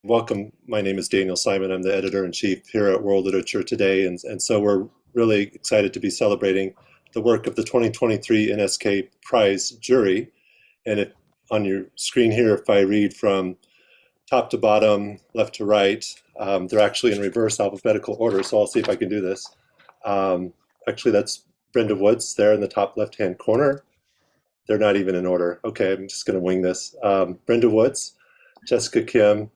Welcome. My name is Daniel Simon. I'm the editor-in-chief here at World Literature Today, and so we're really excited to be celebrating the work of the 2023 NSK Prize jury. And if on your screen here, if I read from top to bottom, left to right, they're actually in reverse alphabetical order, so I'll see if I can do this. Actually, that's Brenda Woods there in the top left-hand corner. They're not even in order. Okay, I'm just going to wing this. Brenda Woods, Jessica Kim,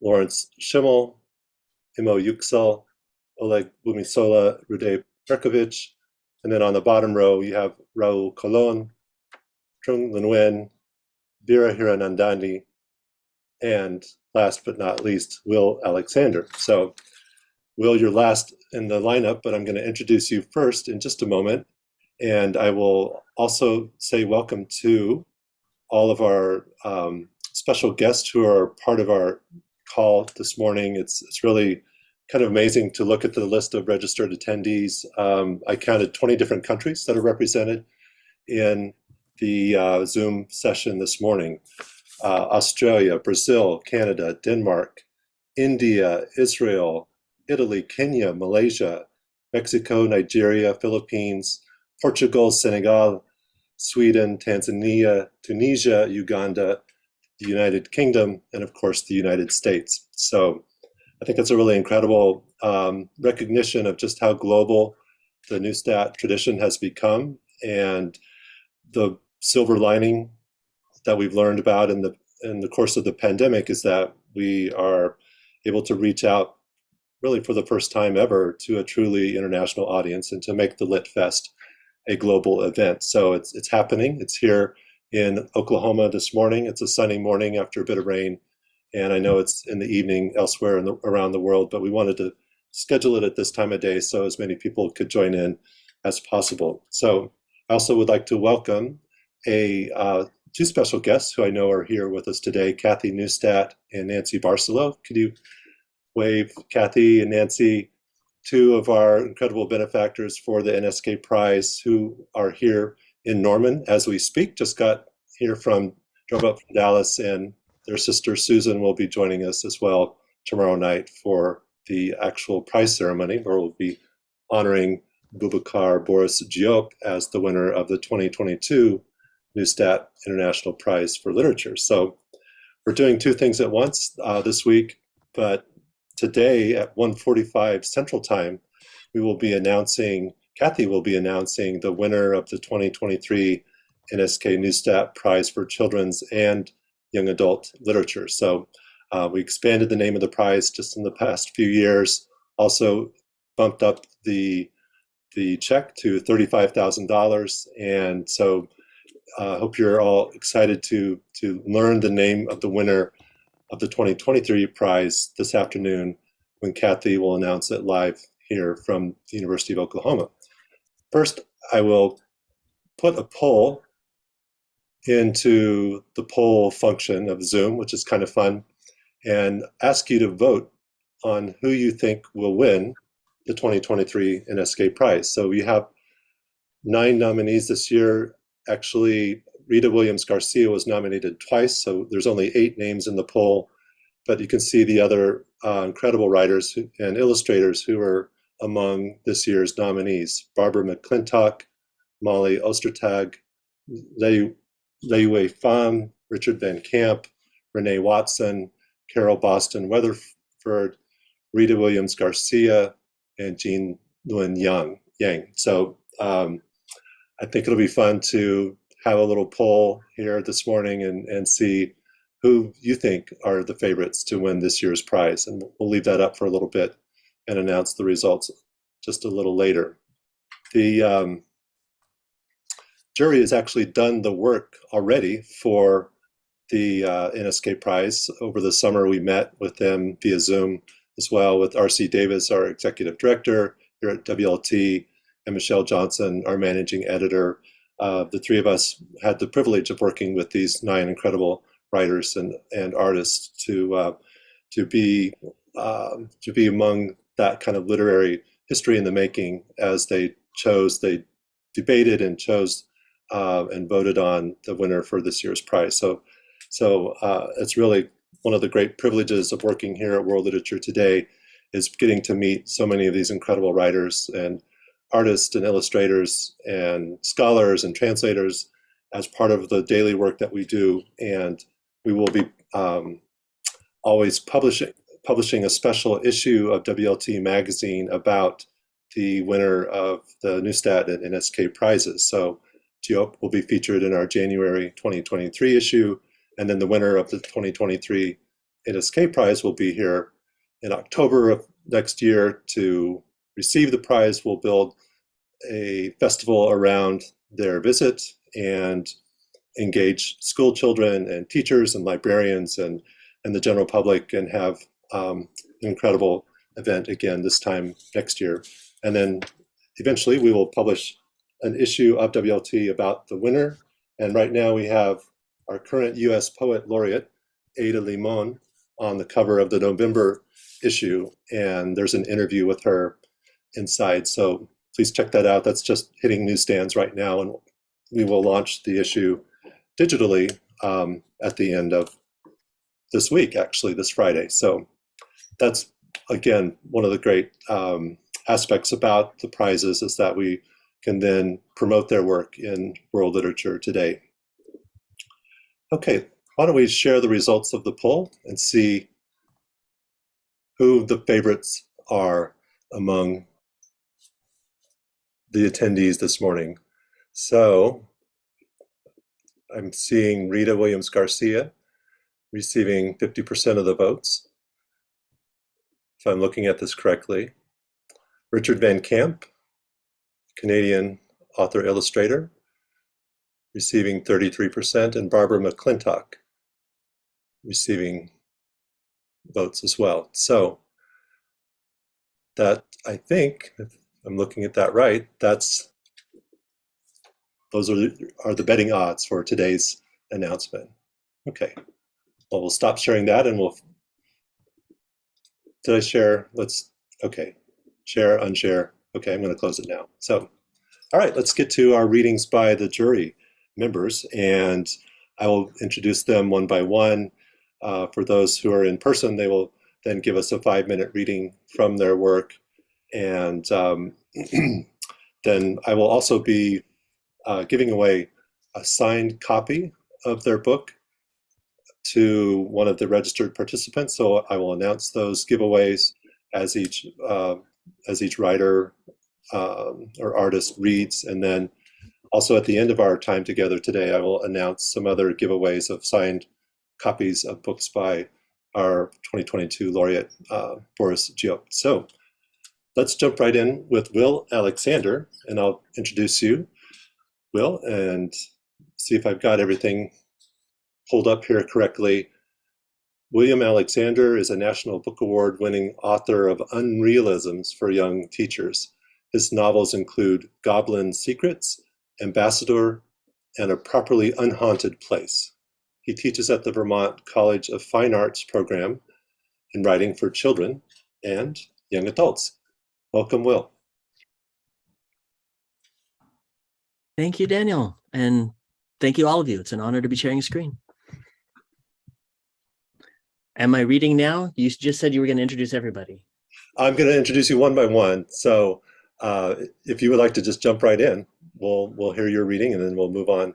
Lawrence Schimel, Imo Yuksel, Olugbemisola Rhuday-Perkovich, and then on the bottom row you have Raúl Colon, Trung Le Nguyen, Veera Hiranandani, and last but not least, Will Alexander. So, Will, you're last in the lineup, but I'm going to introduce you first in just a moment, and I will also say welcome to all of our special guests who are part of our call this morning. It's really kind of amazing to look at the list of registered attendees. I counted 20 different countries that are represented in the Zoom session this morning. Australia, Brazil, Canada, Denmark, India, Israel, Italy, Kenya, Malaysia, Mexico, Nigeria, Philippines, Portugal, Senegal, Sweden, Tanzania, Tunisia, Uganda, the United Kingdom, and of course the United States. So I think it's a really incredible recognition of just how global the Neustadt tradition has become, and the silver lining that we've learned about in the course of the pandemic is that we are able to reach out really for the first time ever to a truly international audience and to make the Lit Fest a global event. So it's happening. It's here in Oklahoma this morning. It's a sunny morning after a bit of rain, and I know it's in the evening elsewhere around the world, but we wanted to schedule it at this time of day so as many people could join in as possible. So I also would like to welcome two special guests who I know are here with us today, Kathy Neustadt and Nancy Barcelo. Could you wave, Kathy and Nancy, two of our incredible benefactors for the NSK Prize who are here in Norman as we speak. Just got here drove up from Dallas, and their sister Susan will be joining us as well tomorrow night for the actual prize ceremony, where we'll be honoring Boubacar Boris Diop as the winner of the 2022 Neustadt International Prize for Literature. So we're doing two things at once this week, but today at 1:45 Central Time, Kathy will be announcing the winner of the 2023 NSK Neustadt Prize for Children's and Young Adult Literature. So we expanded the name of the prize just in the past few years, also bumped up the check to $35,000. And so I hope you're all excited to learn the name of the winner of the 2023 prize this afternoon when Kathy will announce it live here from the University of Oklahoma. First, I will put a poll into the poll function of Zoom, which is kind of fun, and ask you to vote on who you think will win the 2023 NSK Prize. So we have 9 nominees this year. Actually, Rita Williams Garcia was nominated twice, so there's only 8 names in the poll, but you can see the other incredible writers and illustrators who are among this year's nominees: Barbara McClintock, Molly Ostertag, Lei Pham, Richard Van Camp, Renee Watson, Carol Boston Weatherford, Rita Williams Garcia, and Jean Nguyen Yang. So I think it'll be fun to have a little poll here this morning and see who you think are the favorites to win this year's prize. And we'll leave that up for a little bit and announce the results just a little later. The jury has actually done the work already for the NSK Prize. Over the summer, we met with them via Zoom as well, with R.C. Davis, our executive director here at WLT, and Michelle Johnson, our managing editor. The three of us had the privilege of working with these 9 incredible writers and artists to be among that kind of literary history in the making as they debated and chose and voted on the winner for this year's prize. So it's really one of the great privileges of working here at World Literature Today is getting to meet so many of these incredible writers and artists and illustrators and scholars and translators as part of the daily work that we do. And we will be always publishing a special issue of WLT magazine about the winner of the Neustadt and NSK prizes. So Geop will be featured in our January 2023 issue, and then the winner of the 2023 NSK prize will be here in October of next year to receive the prize. We'll build a festival around their visit and engage school children and teachers and librarians and the general public, and have an incredible event again this time next year. And then eventually we will publish an issue of WLT about the winner. And right now we have our current US Poet Laureate, Ada Limon, on the cover of the November issue. And there's an interview with her inside. So please check that out. That's just hitting newsstands right now. And we will launch the issue digitally at the end of this week, actually, this Friday. So that's, again, one of the great aspects about the prizes, is that we can then promote their work in world literature today. Okay, why don't we share the results of the poll and see who the favorites are among the attendees this morning. So I'm seeing Rita Williams Garcia receiving 50% of the votes, if I'm looking at this correctly. Richard Van Camp, Canadian author illustrator, receiving 33%, and Barbara McClintock receiving votes as well. So that, I think, if I'm looking at that right, those are the betting odds for today's announcement. Okay, well, we'll stop sharing that, and did I share? Okay, share, unshare. Okay, I'm going to close it now. So, all right, let's get to our readings by the jury members, and I will introduce them one by one. For those who are in person, they will then give us a 5-minute reading from their work, and then I will also be giving away a signed copy of their book to one of the registered participants. So I will announce those giveaways as each writer or artist reads, and then also at the end of our time together today, I will announce some other giveaways of signed copies of books by our 2022 laureate, Boris Geop. So let's jump right in with Will Alexander, and I'll introduce you, Will, and see if I've got everything pulled up here correctly. William Alexander is a National Book Award winning author of unrealisms for young teachers. His novels include Goblin Secrets, Ambassador, and A Properly Unhaunted Place. He teaches at the Vermont College of Fine Arts program in writing for children and young adults. Welcome, Will. Thank you, Daniel, and thank you, all of you. It's an honor to be sharing a screen. Am I reading now? You just said you were going to introduce everybody. I'm going to introduce you one by one. So if you would like to just jump right in, we'll hear your reading, and then we'll move on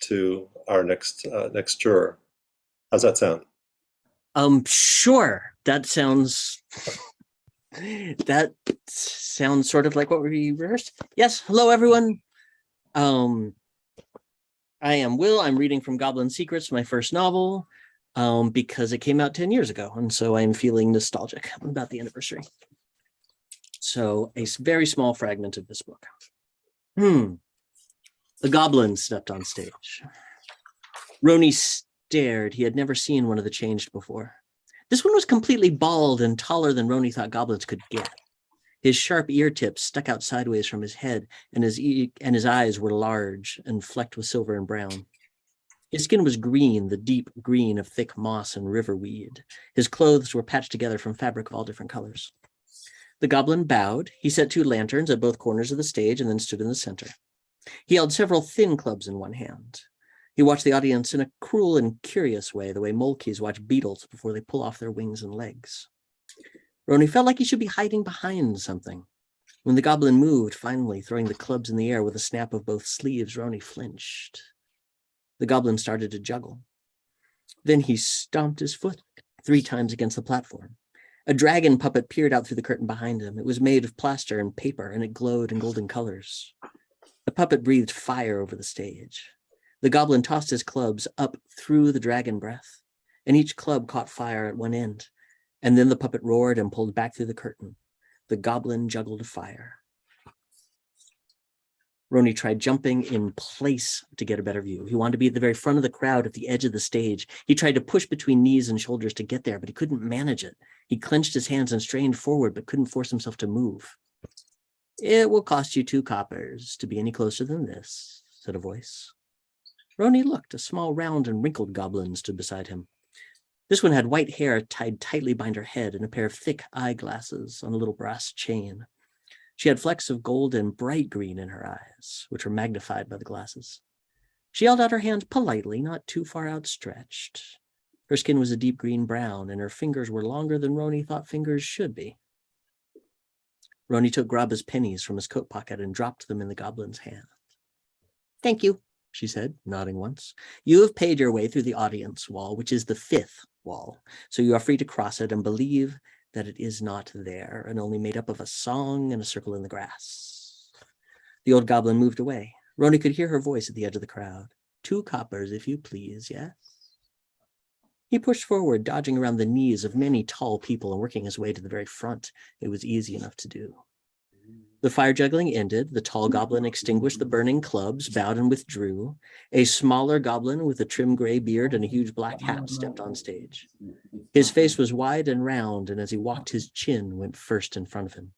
to our next juror. How's that sound? Sure. That sounds sort of like what we rehearsed. Yes. Hello, everyone. I am Will. I'm reading from Goblin Secrets, my first novel, because it came out 10 years ago, and so I'm feeling nostalgic about the anniversary. So a very small fragment of this book. The goblin stepped on stage. Roni stared. He had never seen one of the changed before. This one was completely bald and taller than Roni thought goblins could get. His sharp ear tips stuck out sideways from his head, and his eyes were large and flecked with silver and brown. His skin was green, the deep green of thick moss and river weed. His clothes were patched together from fabric of all different colors. The goblin bowed. He set 2 lanterns at both corners of the stage and then stood in the center. He held several thin clubs in one hand. He watched the audience in a cruel and curious way, the way molekeys watch beetles before they pull off their wings and legs. Roni felt like he should be hiding behind something. When the goblin moved, finally throwing the clubs in the air with a snap of both sleeves, Roni flinched. The goblin started to juggle. Then he stomped his foot 3 times against the platform. A dragon puppet peered out through the curtain behind him. It was made of plaster and paper, and it glowed in golden colors. The puppet breathed fire over the stage. The goblin tossed his clubs up through the dragon breath, and each club caught fire at one end. And then the puppet roared and pulled back through the curtain. The goblin juggled fire. Roni tried jumping in place to get a better view. He wanted to be at the very front of the crowd at the edge of the stage. He tried to push between knees and shoulders to get there, but he couldn't manage it. He clenched his hands and strained forward, but couldn't force himself to move. "It will cost you 2 coppers to be any closer than this," said a voice. Roni looked. A small, round, and wrinkled goblin stood beside him. This one had white hair tied tightly behind her head and a pair of thick eyeglasses on a little brass chain. She had flecks of gold and bright green in her eyes, which were magnified by the glasses. She held out her hand politely, not too far outstretched. Her skin was a deep green brown, and her fingers were longer than Roni thought fingers should be. Roni took Graba's pennies from his coat pocket and dropped them in the goblin's hand. "Thank you," she said, nodding once. "You have paid your way through the audience wall, which is the 5th wall, so you are free to cross it and believe that it is not there and only made up of a song and a circle in the grass." The old goblin moved away. Roni could hear her voice at the edge of the crowd. 2 coppers, if you please, yes? He pushed forward, dodging around the knees of many tall people and working his way to the very front. It was easy enough to do. The fire juggling ended. The tall goblin extinguished the burning clubs, bowed and withdrew. A smaller goblin with a trim gray beard and a huge black hat stepped on stage. His face was wide and round, and as he walked, his chin went first in front of him.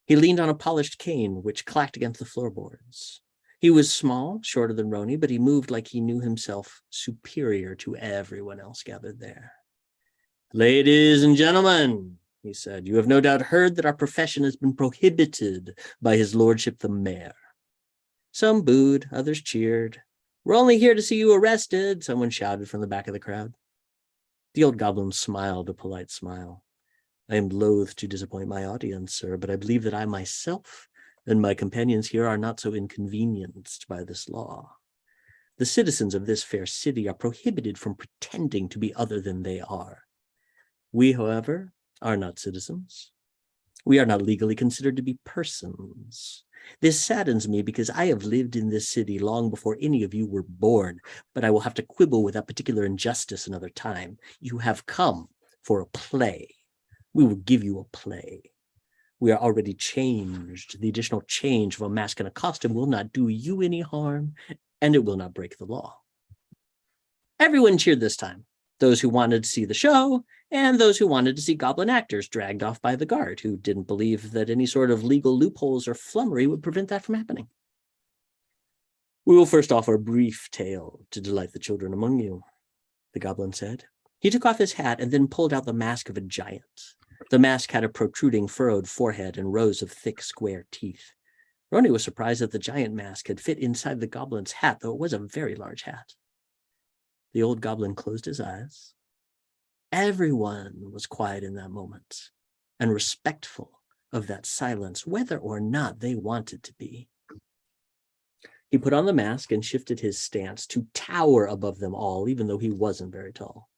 He leaned on a polished cane, which clacked against the floorboards. He was small, shorter than Roni, but he moved like he knew himself superior to everyone else gathered there. "Ladies and gentlemen," he said, "you have no doubt heard that our profession has been prohibited by his lordship the mayor." Some booed, others cheered. "We're only here to see you arrested," someone shouted from the back of the crowd. The old goblin smiled a polite smile. "I am loath to disappoint my audience, sir, but I believe that I myself and my companions here are not so inconvenienced by this law. The citizens of this fair city are prohibited from pretending to be other than they are. We, however, are not citizens. We are not legally considered to be persons. This saddens me because I have lived in this city long before any of you were born, but I will have to quibble with that particular injustice another time. You have come for a play. We will give you a play. We are already changed. The additional change of a mask and a costume will not do you any harm, and it will not break the law." Everyone cheered this time. Those who wanted to see the show, and those who wanted to see goblin actors dragged off by the guard, who didn't believe that any sort of legal loopholes or flummery would prevent that from happening. "We will first offer a brief tale to delight the children among you," the goblin said. He took off his hat and then pulled out the mask of a giant. The mask had a protruding, furrowed forehead and rows of thick, square teeth. Roni was surprised that the giant mask had fit inside the goblin's hat, though it was a very large hat. The old goblin closed his eyes. Everyone was quiet in that moment and respectful of that silence, whether or not they wanted to be. He put on the mask and shifted his stance to tower above them all, even though he wasn't very tall.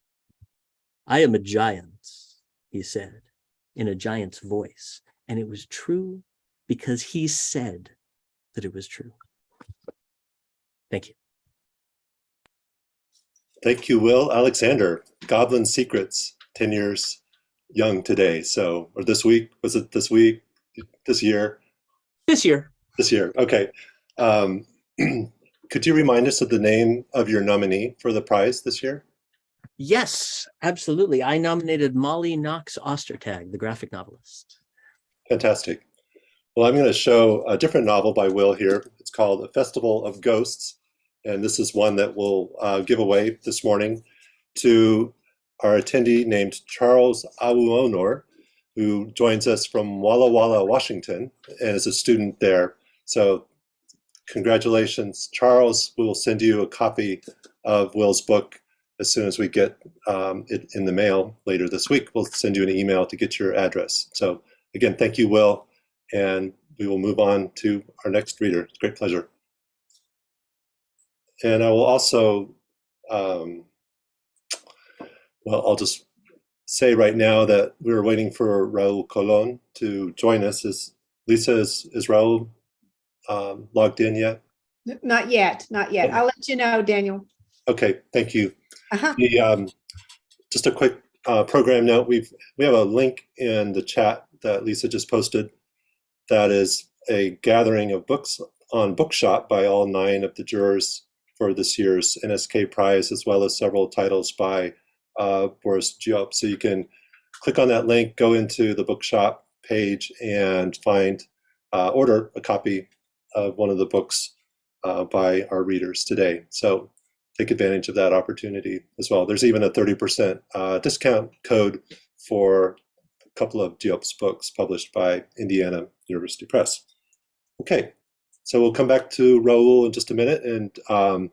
"I am a giant," he said, in a giant's voice, and it was true because he said that it was true. Thank you. Thank you, Will. Alexander, Goblin Secrets, 10 years young today. So, or this week, was it this week, this year? This year. This year, okay. Could you remind us of the name of your nominee for the prize this year? Yes, absolutely. I nominated Molly Knox Ostertag, the graphic novelist. Fantastic. Well, I'm going to show a different novel by Will here. It's called A Festival of Ghosts, and this is one that we'll give away this morning to our attendee named Charles Awuonor, who joins us from Walla Walla, Washington, and is a student there. So congratulations, Charles. We will send you a copy of Will's book as soon as we get it in the mail later this week. We'll send you an email to get your address. So again, thank you, Will, and we will move on to our next reader. It's a great pleasure. And I will also, well, I'll just say right now that we're waiting for Raúl Colon to join us. Lisa, is Raúl logged in yet? Not yet, not yet. Okay. I'll let you know, Daniel. Okay, thank you. Uh-huh. Just a quick program note. We have a link in the chat that Lisa just posted that is a gathering of books on Bookshop by all 9 of the jurors for this year's NSK Prize, as well as several titles by Boris Diop. So you can click on that link, go into the Bookshop page, and order a copy of one of the books by our readers today. So take advantage of that opportunity as well. There's even a 30% discount code for a couple of Diop's books published by Indiana University Press. Okay, so we'll come back to Raúl in just a minute and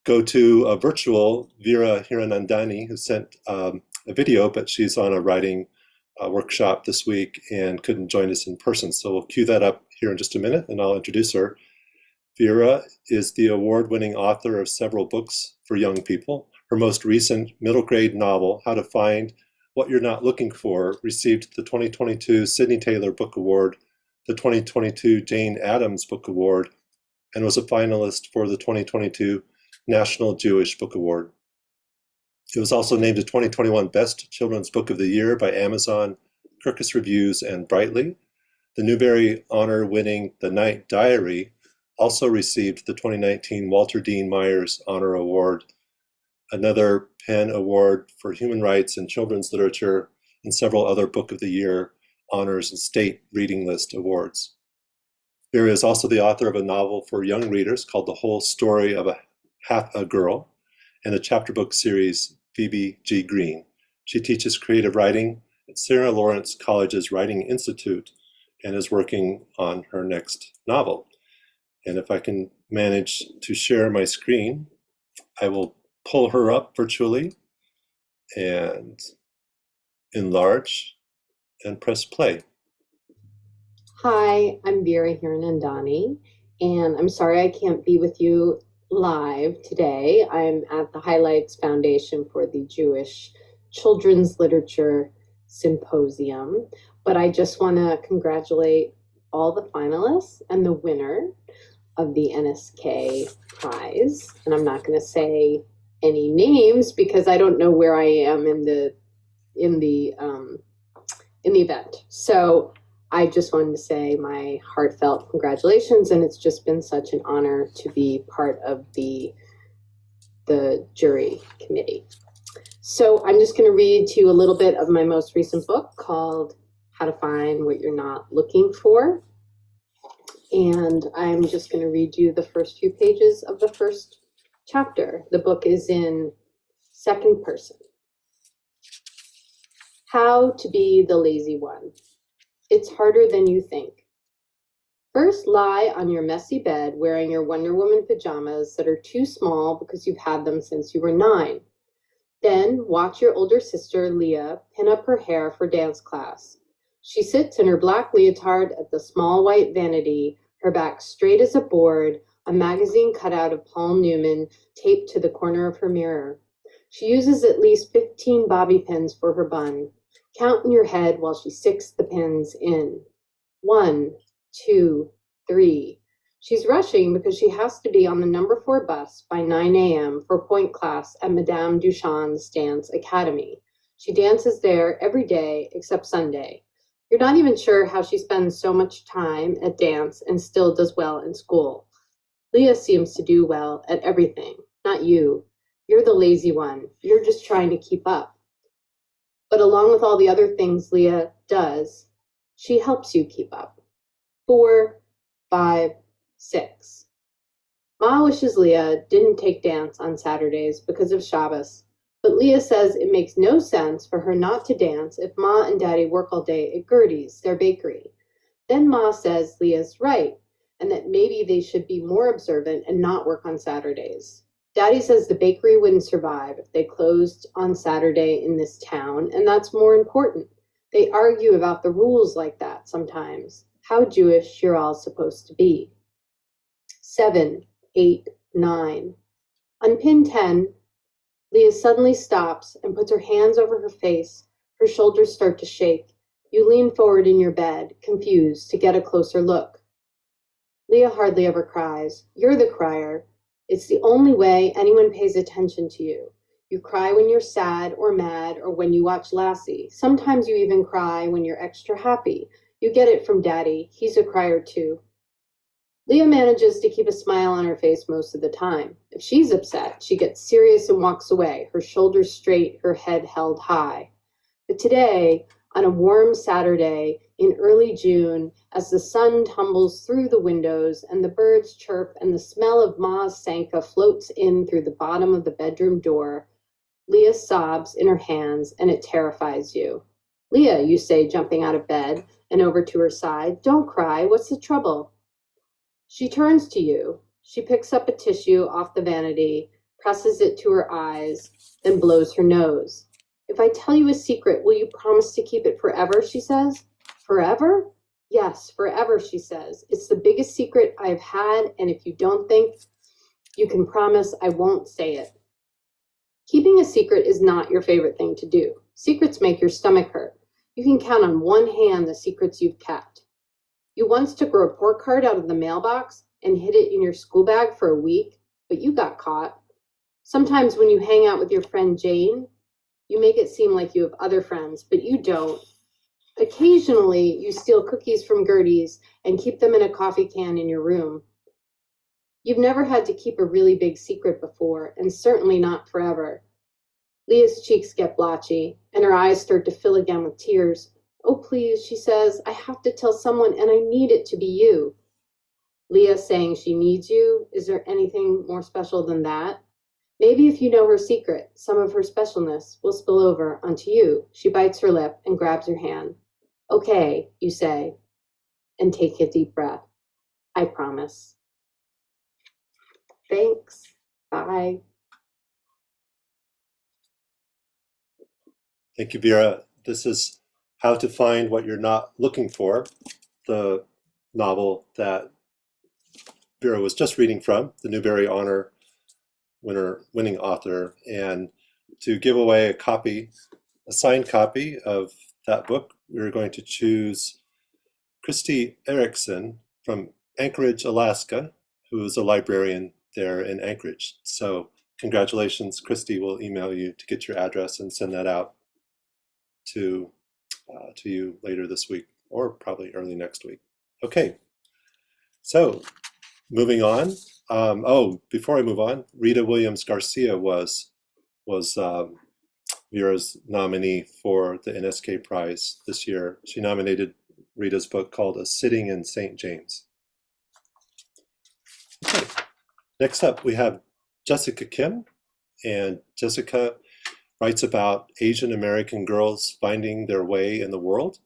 go to a virtual Veera Hiranandani, who sent a video, but she's on a writing workshop this week and couldn't join us in person. So we'll cue that up here in just a minute and I'll introduce her. Veera is the award-winning author of several books for young people. Her most recent middle grade novel, How to Find What You're Not Looking For, received the 2022 Sidney Taylor Book Award, the 2022 Jane Addams Book Award, and was a finalist for the 2022 National Jewish Book Award. It was also named the 2021 Best Children's Book of the Year by Amazon, Kirkus Reviews, and Brightly. The Newbery Honor-winning The Night Diary also received the 2019 Walter Dean Myers Honor Award, another PEN Award for Human Rights and Children's Literature, and several other Book of the Year honors and state reading list awards. Veera is also the author of a novel for young readers called The Whole Story of Half a Girl, and a chapter book series, Phoebe G. Green. She teaches creative writing at Sarah Lawrence College's Writing Institute and is working on her next novel. And if I can manage to share my screen, I will pull her up virtually and enlarge and press play. Hi, I'm Veera Hiranandani, and I'm sorry I can't be with you live today. I'm at the Highlights Foundation for the Jewish Children's Literature Symposium, but I just want to congratulate all the finalists and the winner of the NSK Prize. And I'm not going to say any names because I don't know where I am in the event. So I just wanted to say my heartfelt congratulations, and it's just been such an honor to be part of the jury committee. So I'm just going to read to you a little bit of my most recent book called How to Find What You're Not Looking For. And I'm just going to read you the first few pages of the first chapter. The book is in second person. How to be the lazy one. It's harder than you think. First, lie on your messy bed wearing your Wonder Woman pajamas that are too small because you've had them since you were 9. Then watch your older sister, Leah, pin up her hair for dance class. She sits in her black leotard at the small white vanity, her back straight as a board, a magazine cutout of Paul Newman taped to the corner of her mirror. She uses at least 15 bobby pins for her bun. Count in your head while she sticks the pins in. 1, 2, 3. She's rushing because she has to be on the number 4 bus by 9 a.m. for point class at Madame Duchamp's Dance Academy. She dances there every day except Sunday. You're not even sure how she spends so much time at dance and still does well in school. Leah seems to do well at everything, not you. You're the lazy one. You're just trying to keep up. But along with all the other things Leah does, she helps you keep up. 4, 5, 6. Ma wishes Leah didn't take dance on Saturdays because of Shabbos, but Leah says it makes no sense for her not to dance if Ma and Daddy work all day at Gertie's, their bakery. Then Ma says Leah's right. and that maybe they should be more observant and not work on Saturdays. Daddy says the bakery wouldn't survive if they closed on Saturday in this town, and that's more important. They argue about the rules like that sometimes. How Jewish you're all supposed to be. 7, 8, 9. On pin 10, Leah suddenly stops and puts her hands over her face. Her shoulders start to shake. You lean forward in your bed, confused, to get a closer look. Leah hardly ever cries. You're the crier. It's the only way anyone pays attention to you. You cry when you're sad or mad or when you watch Lassie. Sometimes you even cry when you're extra happy. You get it from Daddy. He's a crier too. Leah manages to keep a smile on her face most of the time. If she's upset, she gets serious and walks away, her shoulders straight, her head held high. But today, on a warm Saturday in early June, as the sun tumbles through the windows and the birds chirp and the smell of Ma's Sanka floats in through the bottom of the bedroom door, Leah sobs in her hands and it terrifies you. Leah, you say, jumping out of bed and over to her side, don't cry, what's the trouble? She turns to you. She picks up a tissue off the vanity, presses it to her eyes, then blows her nose. If I tell you a secret, will you promise to keep it forever, she says. Forever? Yes, forever, she says. It's the biggest secret I've had, and if you don't think you can promise, I won't say it. Keeping a secret is not your favorite thing to do. Secrets make your stomach hurt. You can count on one hand the secrets you've kept. You once took a report card out of the mailbox and hid it in your school bag for a week, but you got caught. Sometimes when you hang out with your friend Jane, you make it seem like you have other friends, but you don't. Occasionally, you steal cookies from Gertie's and keep them in a coffee can in your room. You've never had to keep a really big secret before, and certainly not forever. Leah's cheeks get blotchy, and her eyes start to fill again with tears. Oh, please, she says, I have to tell someone, and I need it to be you. Leah saying she needs you, is there anything more special than that? Maybe if you know her secret, some of her specialness will spill over onto you. She bites her lip and grabs your hand. Okay, you say, and take a deep breath. I promise. Thanks. Bye. Thank you, Veera. This is How to Find What You're Not Looking For, the novel that Veera was just reading from, the Newbery Honor winning author. And to give away a copy, a signed copy of that book, we're going to choose Christy Erickson from Anchorage, Alaska, who is a librarian there in Anchorage. So congratulations, Christy. We'll email you to get your address and send that out to you later this week, or probably early next week. Okay, so moving on. Before I move on, Rita Williams Garcia was Veera's nominee for the NSK Prize this year. She nominated Rita's book called A Sitting in St. James. Okay. Next up, we have Jessica Kim, and Jessica writes about Asian American girls finding their way in the world.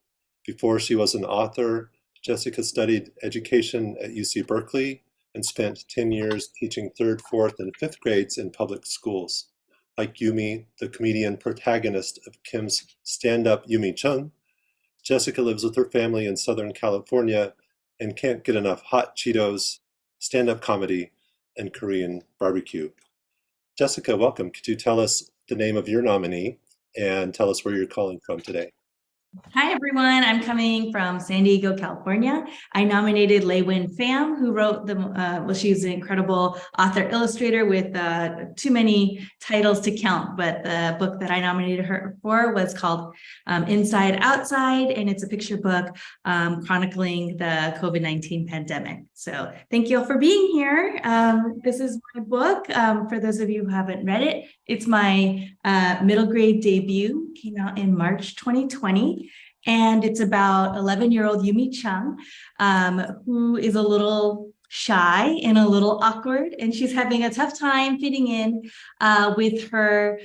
Before she was an author, Jessica studied education at UC Berkeley and spent 10 years teaching 3rd, 4th, and 5th grades in public schools. Like Yumi, the comedian protagonist of Kim's stand-up Yumi Chung, Jessica lives with her family in Southern California and can't get enough hot Cheetos, stand-up comedy, and Korean barbecue. Jessica, welcome. Could you tell us the name of your nominee and tell us where you're calling from today? Hi, everyone. I'm coming from San Diego, California. I nominated Le Nguyen Pham, who wrote she's an incredible author illustrator with too many titles to count, but the book that I nominated her for was called Inside Outside, and it's a picture book chronicling the COVID-19 pandemic. So thank you all for being here. This is my book. For those of you who haven't read it, it's my middle grade debut, came out in March 2020. And it's about 11-year-old Yumi Chung, who is a little shy and a little awkward, and she's having a tough time fitting in with her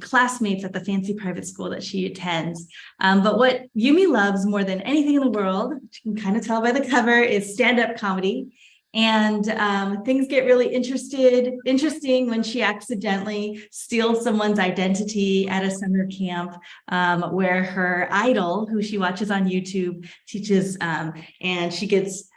classmates at the fancy private school that she attends. But what Yumi loves more than anything in the world, you can kind of tell by the cover, is stand-up comedy. And things get really interesting when she accidentally steals someone's identity at a summer camp where her idol, who she watches on YouTube, teaches, and she gets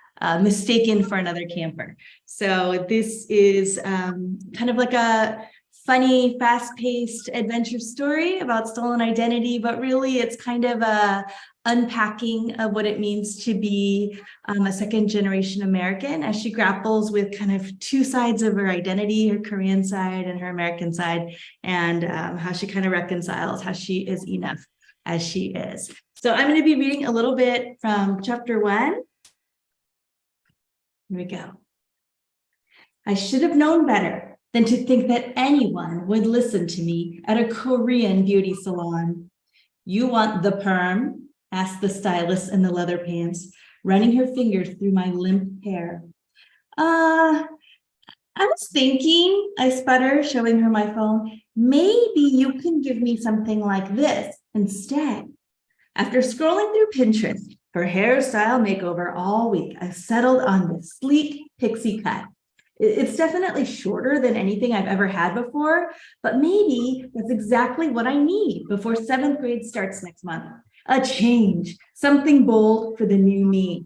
mistaken for another camper. So this is kind of like a funny, fast-paced adventure story about stolen identity, but really it's kind of a unpacking of what it means to be a second-generation American as she grapples with kind of two sides of her identity, her Korean side and her American side, and how she kind of reconciles how she is enough as she is. So I'm going to be reading a little bit from chapter 1. Here we go. I should have known better than to think that anyone would listen to me at a Korean beauty salon. You want the perm? Asked the stylist in the leather pants, running her fingers through my limp hair. I was thinking, I sputter, showing her my phone, maybe you can give me something like this instead. After scrolling through Pinterest, her hairstyle makeover all week, I settled on this sleek pixie cut. It's definitely shorter than anything I've ever had before, but maybe that's exactly what I need before 7th grade starts next month. A change, something bold for the new me.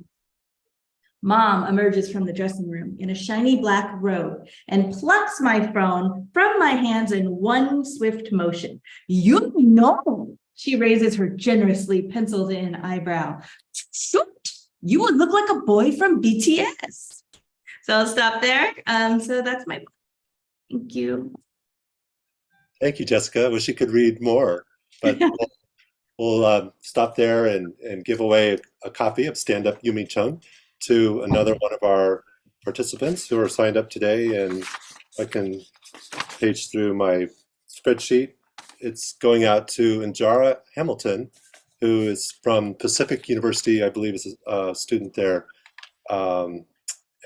Mom emerges from the dressing room in a shiny black robe and plucks my phone from my hands in one swift motion. You know, she raises her generously penciled in eyebrow. Shoot, you would look like a boy from BTS. So I'll stop there. So that's my book. Thank you. Thank you, Jessica. I wish you could read more, but we'll stop there and give away a copy of Stand Up Yumi Chung to another one of our participants who are signed up today. And I can page through my spreadsheet. It's going out to Njara Hamilton, who is from Pacific University, I believe is a student there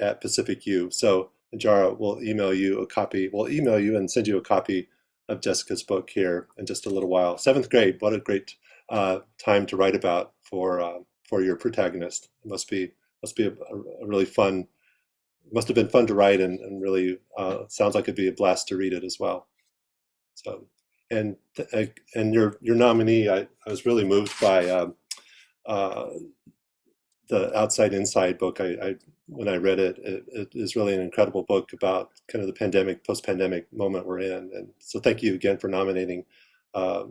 at Pacific U. So Njara will email you a copy. We'll email you and send you a copy of Jessica's book here in just a little while. 7th grade, what a great time to write about for your protagonist. It must be a really fun, must have been fun to write, and really sounds like it'd be a blast to read it as well. So, and your nominee, I was really moved by the Outside Inside book. When I read it, it is really an incredible book about kind of the pandemic, post-pandemic moment we're in. And so thank you again for nominating Le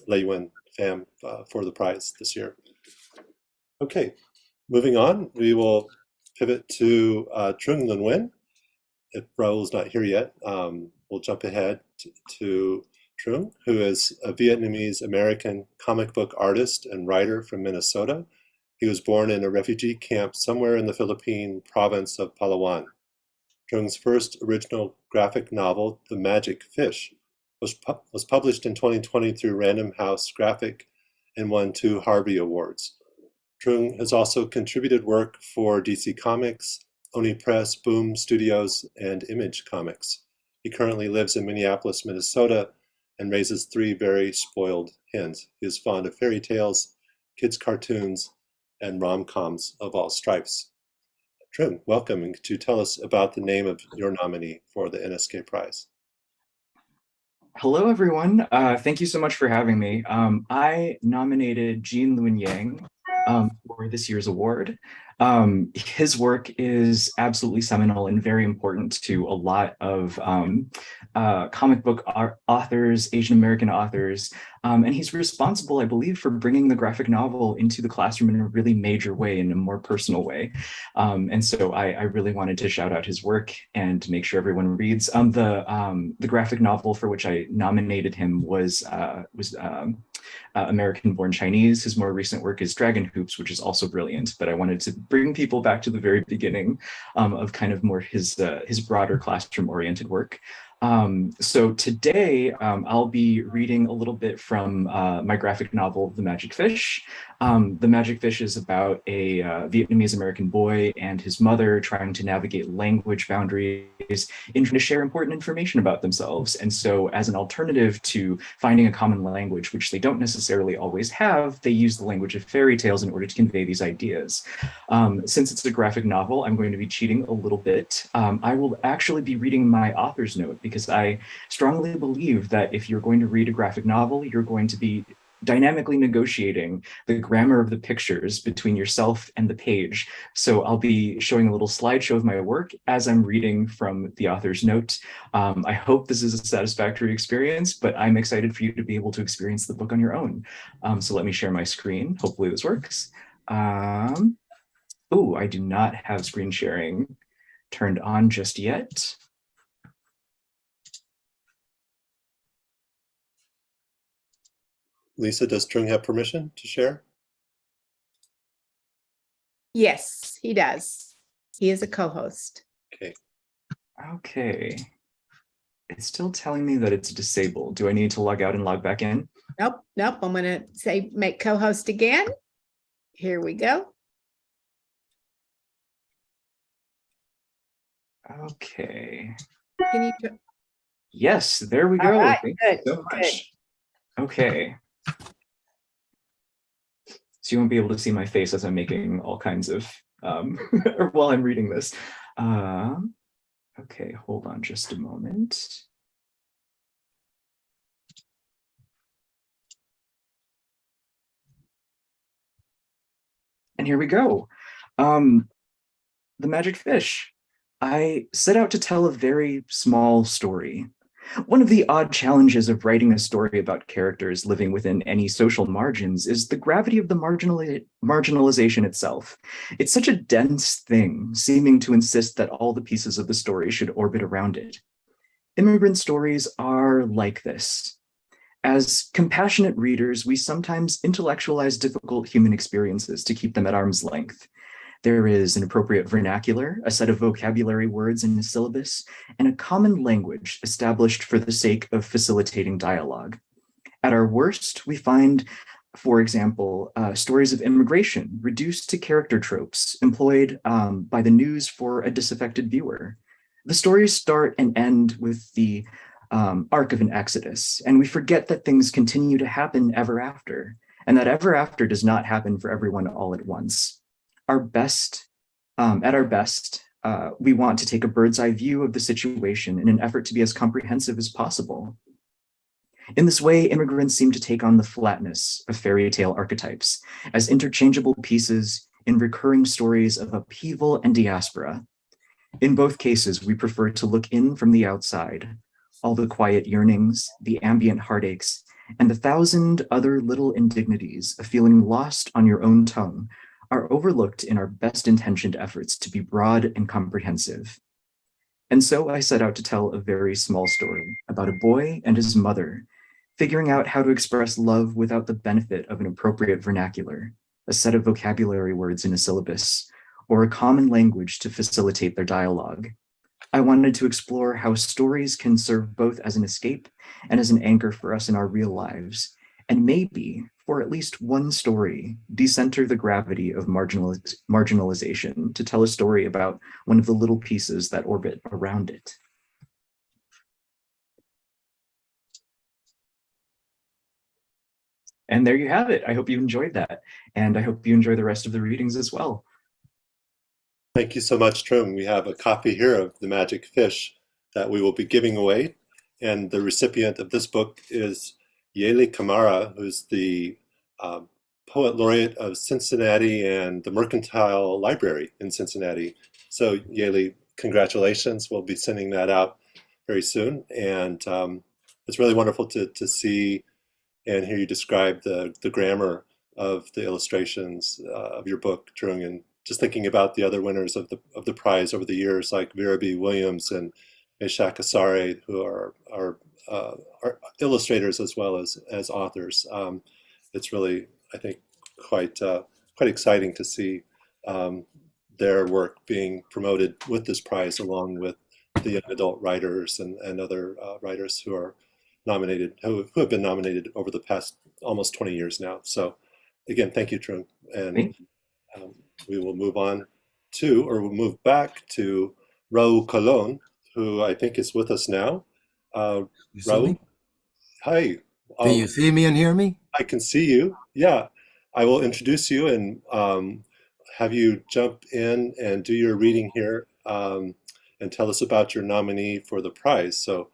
Nguyen Pham for the prize this year. Okay, moving on, we will pivot to Trung Le Nguyen. If Raúl's not here yet, we'll jump ahead to Trung, who is a Vietnamese-American comic book artist and writer from Minnesota. He was born in a refugee camp somewhere in the Philippine province of Palawan. Trung's first original graphic novel, The Magic Fish, was published in 2020 through Random House Graphic and won 2 Harvey Awards. Trung has also contributed work for DC Comics, Oni Press, Boom Studios, and Image Comics. He currently lives in Minneapolis, Minnesota, and raises 3 very spoiled hens. He is fond of fairy tales, kids' cartoons, and rom-coms of all stripes. Trung, welcome, and could you tell us about the name of your nominee for the NSK Prize? Hello, everyone. Thank you so much for having me. I nominated Trung Le Nguyen for this year's award. His work is absolutely seminal and very important to a lot of comic book authors, Asian American authors, and he's responsible, I believe, for bringing the graphic novel into the classroom in a really major way, in a more personal way. And so I really wanted to shout out his work and make sure everyone reads. The graphic novel for which I nominated him was American-Born Chinese. His more recent work is Dragon Hoops, which is also brilliant, but I wanted to bring people back to the very beginning of kind of more his broader classroom-oriented work. So today I'll be reading a little bit from my graphic novel, The Magic Fish. The Magic Fish is about a Vietnamese American boy and his mother trying to navigate language boundaries in trying to share important information about themselves. And so as an alternative to finding a common language, which they don't necessarily always have, they use the language of fairy tales in order to convey these ideas. Since it's a graphic novel, I'm going to be cheating a little bit. I will actually be reading my author's note because I strongly believe that if you're going to read a graphic novel, you're going to be dynamically negotiating the grammar of the pictures between yourself and the page. So I'll be showing a little slideshow of my work as I'm reading from the author's note. I hope this is a satisfactory experience, but I'm excited for you to be able to experience the book on your own. So let me share my screen. Hopefully this works. Oh, I do not have screen sharing turned on just yet. Lisa, does Trung have permission to share? Yes, he does. He is a co-host. Okay. Okay. It's still telling me that it's disabled. Do I need to log out and log back in? Nope, nope. I'm going to say make co-host again. Here we go. Okay. Can you? Yes, there we All go. right, Thank good, you so much. Okay. So you won't be able to see my face as I'm making all kinds of, or while I'm reading this. Okay, hold on just a moment. And here we go. The Magic Fish. I set out to tell a very small story. One of the odd challenges of writing a story about characters living within any social margins is the gravity of the marginalization itself. It's such a dense thing, seeming to insist that all the pieces of the story should orbit around it. Immigrant stories are like this. As compassionate readers, we sometimes intellectualize difficult human experiences to keep them at arm's length. There is an appropriate vernacular, a set of vocabulary words in a syllabus, and a common language established for the sake of facilitating dialogue. At our worst, we find, for example, stories of immigration reduced to character tropes employed by the news for a disaffected viewer. The stories start and end with the arc of an exodus, and we forget that things continue to happen ever after, and that ever after does not happen for everyone all at once. At our best, we want to take a bird's eye view of the situation in an effort to be as comprehensive as possible. In this way, immigrants seem to take on the flatness of fairy tale archetypes as interchangeable pieces in recurring stories of upheaval and diaspora. In both cases, we prefer to look in from the outside, all the quiet yearnings, the ambient heartaches, and the thousand other little indignities of feeling lost on your own tongue are overlooked in our best intentioned efforts to be broad and comprehensive. And so I set out to tell a very small story about a boy and his mother, figuring out how to express love without the benefit of an appropriate vernacular, a set of vocabulary words in a syllabus, or a common language to facilitate their dialogue. I wanted to explore how stories can serve both as an escape and as an anchor for us in our real lives, and maybe, for at least one story, decenter the gravity of marginalization to tell a story about one of the little pieces that orbit around it. And there you have it. I hope you enjoyed that. And I hope you enjoy the rest of the readings as well. Thank you so much, Trung. We have a copy here of The Magic Fish that we will be giving away. And the recipient of this book is Yeli Kamara, who's the Poet Laureate of Cincinnati and the Mercantile Library in Cincinnati. So Yeli, congratulations. We'll be sending that out very soon. And it's really wonderful to see and hear you describe the grammar of the illustrations of your book, Trung, and just thinking about the other winners of the prize over the years, like Veera B. Williams and Meshach Asare, who are illustrators as well as authors. It's really, I think, quite exciting to see their work being promoted with this prize, along with the young adult writers and other writers who are nominated, who have been nominated over the past almost 20 years now. So again, thank you, Trung. And we will move on to, or we'll move back to Raúl Colon, who I think is with us now. Raúl, hi. Can you see me and hear me? I can see you. Yeah, I will introduce you and have you jump in and do your reading here and tell us about your nominee for the prize. So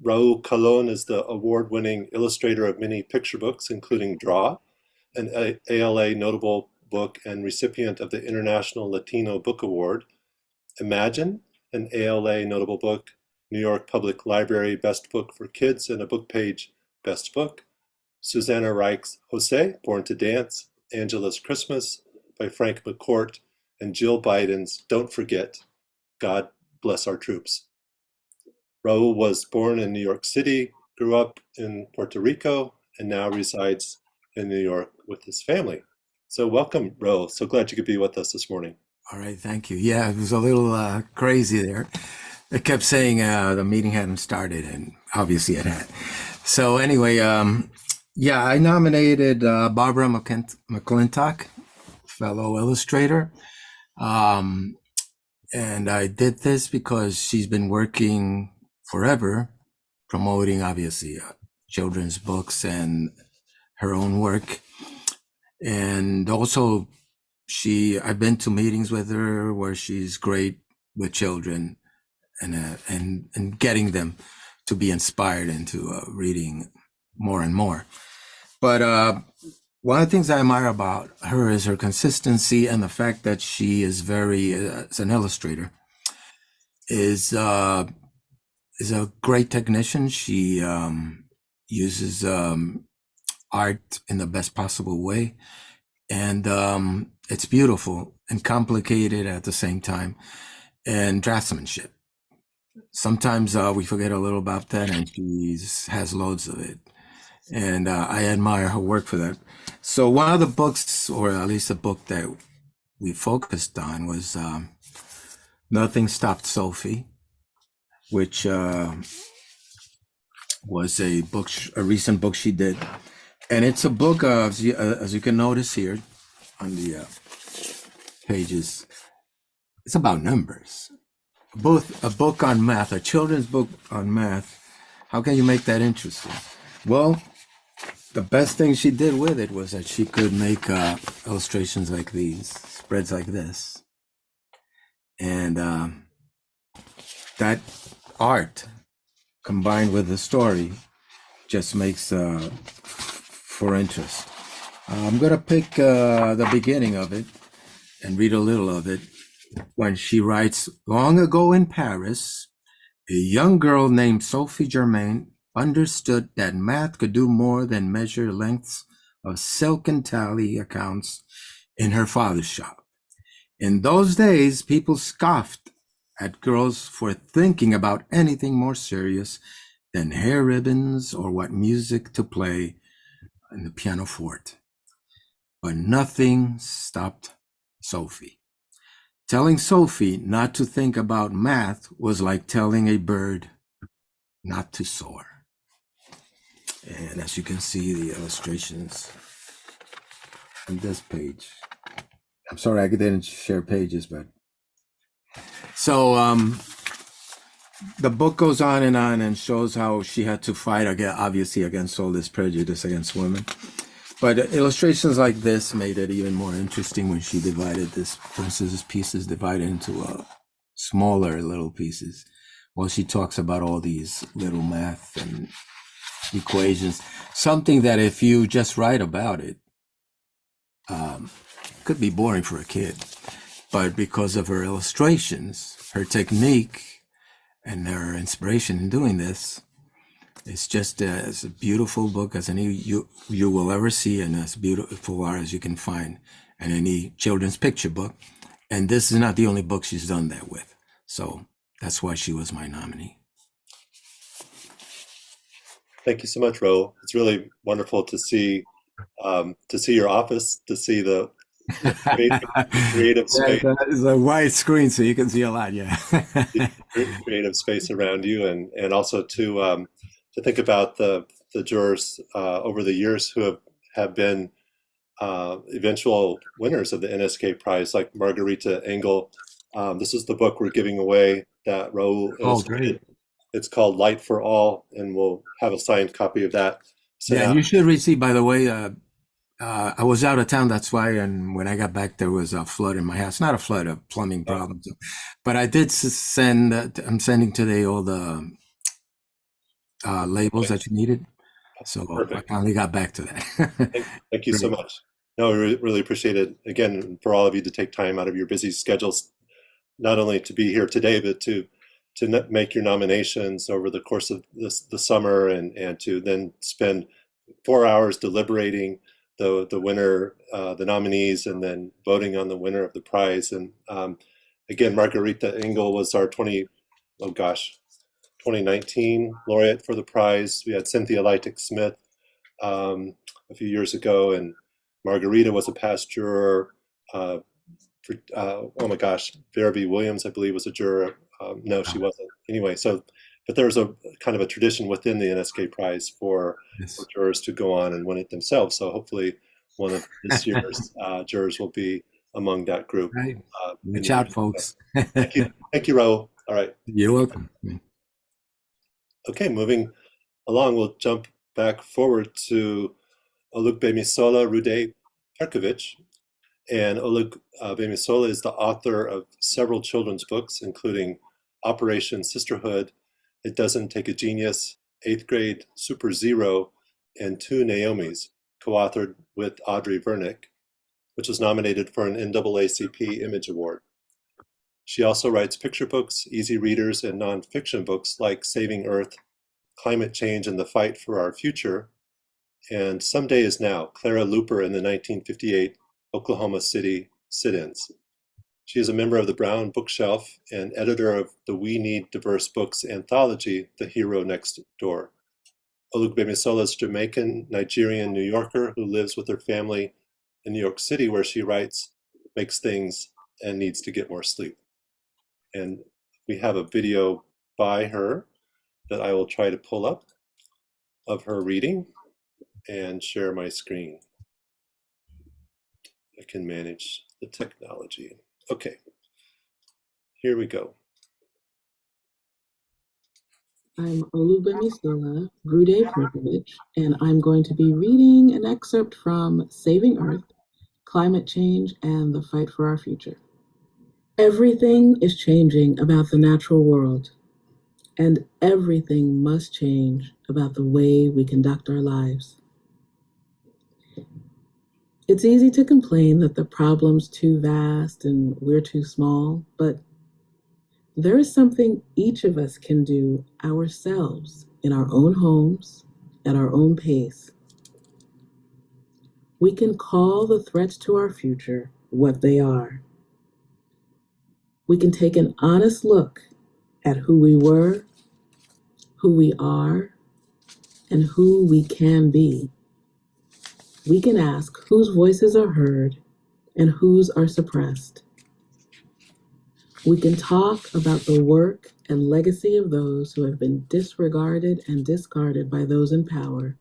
Raúl Colon is the award-winning illustrator of many picture books, including Draw, an ALA notable book and recipient of the International Latino Book Award, Imagine, an ALA notable book, New York Public Library Best Book for Kids and a Book Page Best Book, Susanna Reich's Jose, Born to Dance, Angela's Christmas by Frank McCourt, and Jill Biden's Don't Forget, God Bless Our Troops. Raúl was born in New York City, grew up in Puerto Rico, and now resides in New York with his family. So welcome, Raúl. So glad you could be with us this morning. All right, thank you. Yeah, it was a little crazy there. It kept saying the meeting hadn't started, and obviously it had. So anyway, yeah, I nominated Barbara McClintock, fellow illustrator. And I did this because she's been working forever, promoting, obviously, children's books and her own work. And also, I've been to meetings with her where she's great with children and getting them to be inspired into reading more and more. But one of the things I admire about her is her consistency and the fact that she is very, as an illustrator, is a great technician. She uses art in the best possible way. And it's beautiful and complicated at the same time, and draftsmanship. Sometimes we forget a little about that, and she has loads of it. And I admire her work for that. So one of the books, or at least a book that we focused on, was Nothing Stopped Sophie, which was a recent book she did. And it's a book, as you can notice here on the pages, it's about numbers. Both a book on math, a children's book on math. How can you make that interesting? Well, the best thing she did with it was that she could make illustrations like these, spreads like this. And that art combined with the story just makes for interest. I'm going to pick the beginning of it and read a little of it. When she writes, long ago in Paris, a young girl named Sophie Germain understood that math could do more than measure lengths of silk and tally accounts in her father's shop. In those days, people scoffed at girls for thinking about anything more serious than hair ribbons or what music to play in the pianoforte. But nothing stopped Sophie. Telling Sophie not to think about math was like telling a bird not to soar. And as you can see, the illustrations on this page. I'm sorry I didn't share pages, but so the book goes on and shows how she had to fight obviously against all this prejudice against women. But illustrations like this made it even more interesting when she divided this, for instance, this piece is divided into smaller little pieces. Well, she talks about all these little math and equations, something that if you just write about it, could be boring for a kid. But because of her illustrations, her technique, and her inspiration in doing this, it's just as a beautiful book as any you will ever see, and as beautiful art as you can find in any children's picture book. And this is not the only book she's done that with. So that's why she was my nominee. Thank you so much, Raúl. It's really wonderful to see your office, to see the creative space. It's a wide screen, so you can see a lot. Yeah. Creative space around you, and also to think about the jurors over the years who have been eventual winners of the NSK Prize, like Margarita Engel. This is the book we're giving away that Raúl Oh, illustrated. great. It's called Light for All, and we'll have a signed copy of that sent Yeah, out. you should receive, by the way, I was out of town, that's why, and when I got back, there was a flood in my house. Not a flood, a plumbing problem. But I did send, I'm sending today all the labels that you needed. So I Perfect. finally got back to that. Thank you so Great. much. No, we really appreciate it. Again, for all of you to take time out of your busy schedules, not only to be here today, but to make your nominations over the course of the summer, and to then spend 4 hours deliberating the winner, the nominees, and then voting on the winner of the prize. And again, Margarita Engel was our 2019 laureate for the prize. We had Cynthia Leitek Smith a few years ago, and Margarita was a past juror. Oh my gosh, Vera B. Williams, I believe, was a juror. No, she wasn't. Anyway, but there's a kind of a tradition within the NSK Prize for Yes. jurors to go on and win it themselves. So hopefully one of this year's jurors will be among that group. Right. in Watch the out, years to folks. come. Thank you, Raúl. All right. You're welcome. Okay, moving along, we'll jump back forward to Olugbemisola Rhuday-Perkovich. And Olugbemisola is the author of several children's books, including Operation Sisterhood, It Doesn't Take a Genius, 8th Grade Super Zero, and Two Naomis, co-authored with Audrey Vernick, which was nominated for an NAACP Image Award. She also writes picture books, easy readers, and nonfiction books like Saving Earth, Climate Change and the Fight for Our Future, and Someday Is Now, Clara Luper in the 1958 Oklahoma City sit-ins. She is a member of the Brown Bookshelf and editor of the We Need Diverse Books anthology, The Hero Next Door. Olugbemisola is Jamaican, Nigerian, New Yorker who lives with her family in New York City, where she writes, makes things, and needs to get more sleep. And we have a video by her that I will try to pull up of her reading and share my screen. I can manage the technology. Okay, here we go. I'm Olugbemisola Rhuday-Perkovich, and I'm going to be reading an excerpt from Saving Earth, Climate Change and the Fight for Our Future. Everything is changing about the natural world, and everything must change about the way we conduct our lives. It's easy to complain that the problem's too vast and we're too small, but there is something each of us can do ourselves in our own homes, at our own pace. We can call the threats to our future what they are. We can take an honest look at who we were, who we are, and who we can be. We can ask whose voices are heard and whose are suppressed. We can talk about the work and legacy of those who have been disregarded and discarded by those in power,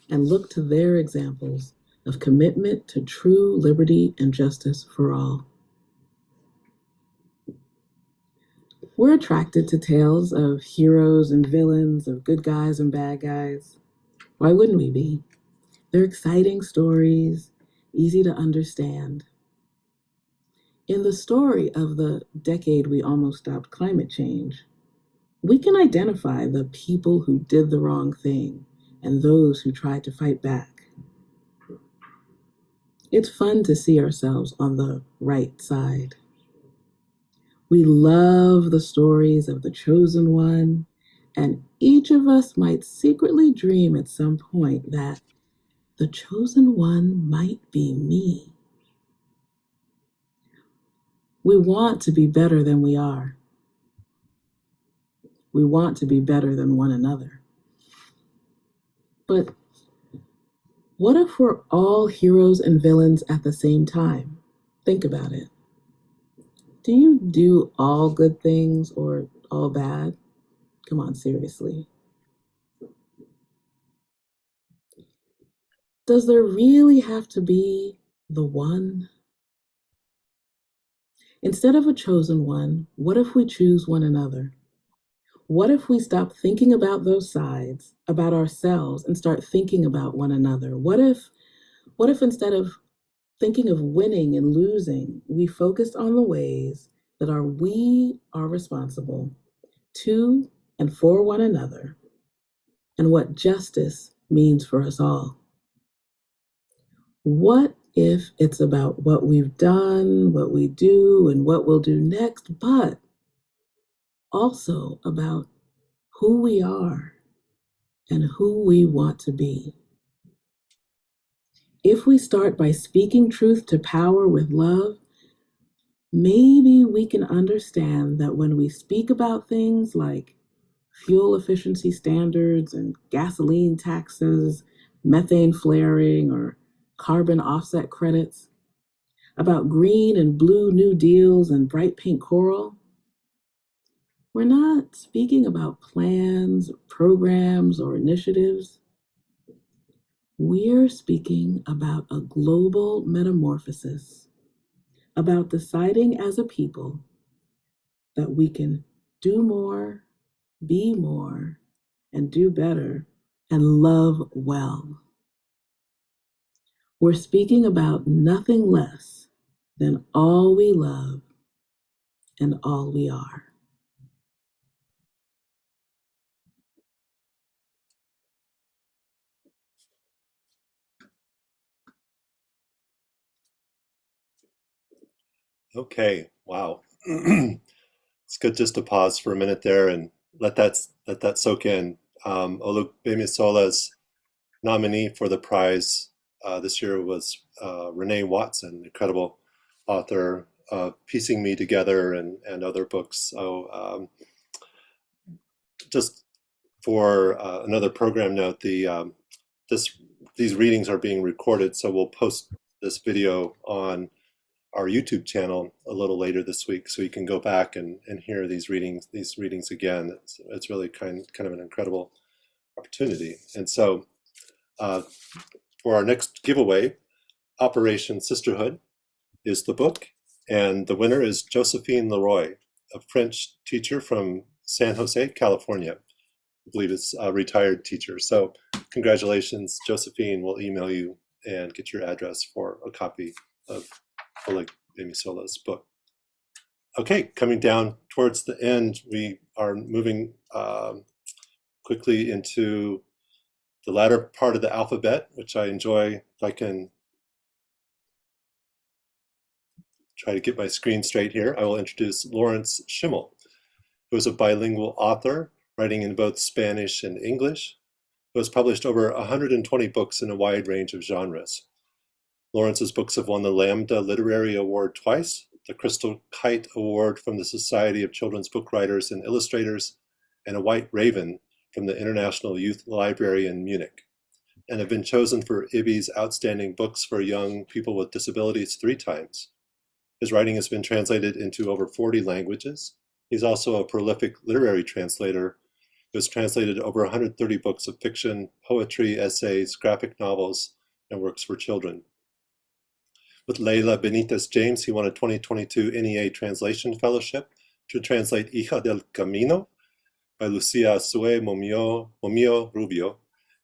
and look to their examples of commitment to true liberty and justice for all. We're attracted to tales of heroes and villains, of good guys and bad guys. Why wouldn't we be? They're exciting stories, easy to understand. In the story of the decade we almost stopped climate change, we can identify the people who did the wrong thing and those who tried to fight back. It's fun to see ourselves on the right side. We love the stories of the chosen one, and each of us might secretly dream at some point that the chosen one might be me. We want to be better than we are. We want to be better than one another. But what if we're all heroes and villains at the same time? Think about it. Do you do all good things or all bad? Come on, seriously. Does there really have to be the one? Instead of a chosen one, what if we choose one another? What if we stop thinking about those sides, about ourselves, and start thinking about one another? What if instead of thinking of winning and losing, we focused on the ways that we are responsible to and for one another, and what justice means for us all? What if it's about what we've done, what we do, and what we'll do next, but also about who we are and who we want to be? If we start by speaking truth to power with love, maybe we can understand that when we speak about things like fuel efficiency standards and gasoline taxes, methane flaring, or carbon offset credits, about green and blue New Deals and bright pink coral, we're not speaking about plans, programs, or initiatives. We're speaking about a global metamorphosis, about deciding as a people that we can do more, be more, and do better, and love well. We're speaking about nothing less than all we love and all we are. Okay, wow. It's good just to pause for a minute there and let that soak in. Olugbemisola nominee for the prize this year was Renee Watson, incredible author, Piecing Me Together and other books. So just for another program note, these readings are being recorded, so we'll post this video on our YouTube channel a little later this week, so you can go back and hear these readings again. It's really kind of an incredible opportunity. And so for our next giveaway, Operation Sisterhood is the book, and the winner is Josephine Leroy, a French teacher from San Jose, California. I believe it's a retired teacher. So congratulations, Josephine. We'll email you and get your address for a copy of Olugbemisola book. Okay, coming down towards the end, we are moving quickly into the latter part of the alphabet, which I enjoy. If I can try to get my screen straight here, I will introduce Lawrence Schimel, who is a bilingual author writing in both Spanish and English, who has published over 120 books in a wide range of genres. Lawrence's books have won the Lambda Literary Award twice, the Crystal Kite Award from the Society of Children's Book Writers and Illustrators, and a White Raven from the International Youth Library in Munich, and have been chosen for IBI's Outstanding Books for Young People with Disabilities 3 times. His writing has been translated into over 40 languages. He's also a prolific literary translator who has translated over 130 books of fiction, poetry, essays, graphic novels, and works for children. With Leila Benitez James, he won a 2022 NEA Translation Fellowship to translate Hija del Camino by Lucia Sue Momio Rubio.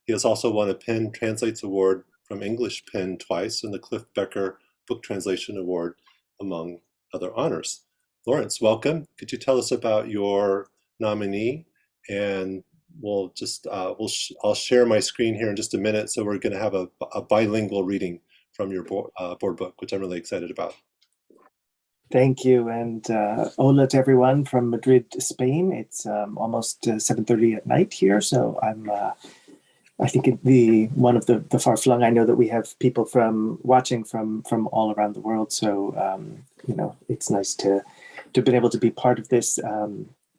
He has also won a PEN Translates Award from English PEN twice and the Cliff Becker Book Translation Award, among other honors. Lawrence, welcome. Could you tell us about your nominee? And we'll just I'll share my screen here in just a minute. So we're going to have a bilingual reading from your board book, which I'm really excited about. Thank you, and hola to everyone from Madrid, Spain. It's almost 7:30 at night here, so I'm. I think one of the far flung. I know that we have people watching from all around the world, so it's nice to have been able to be part of this.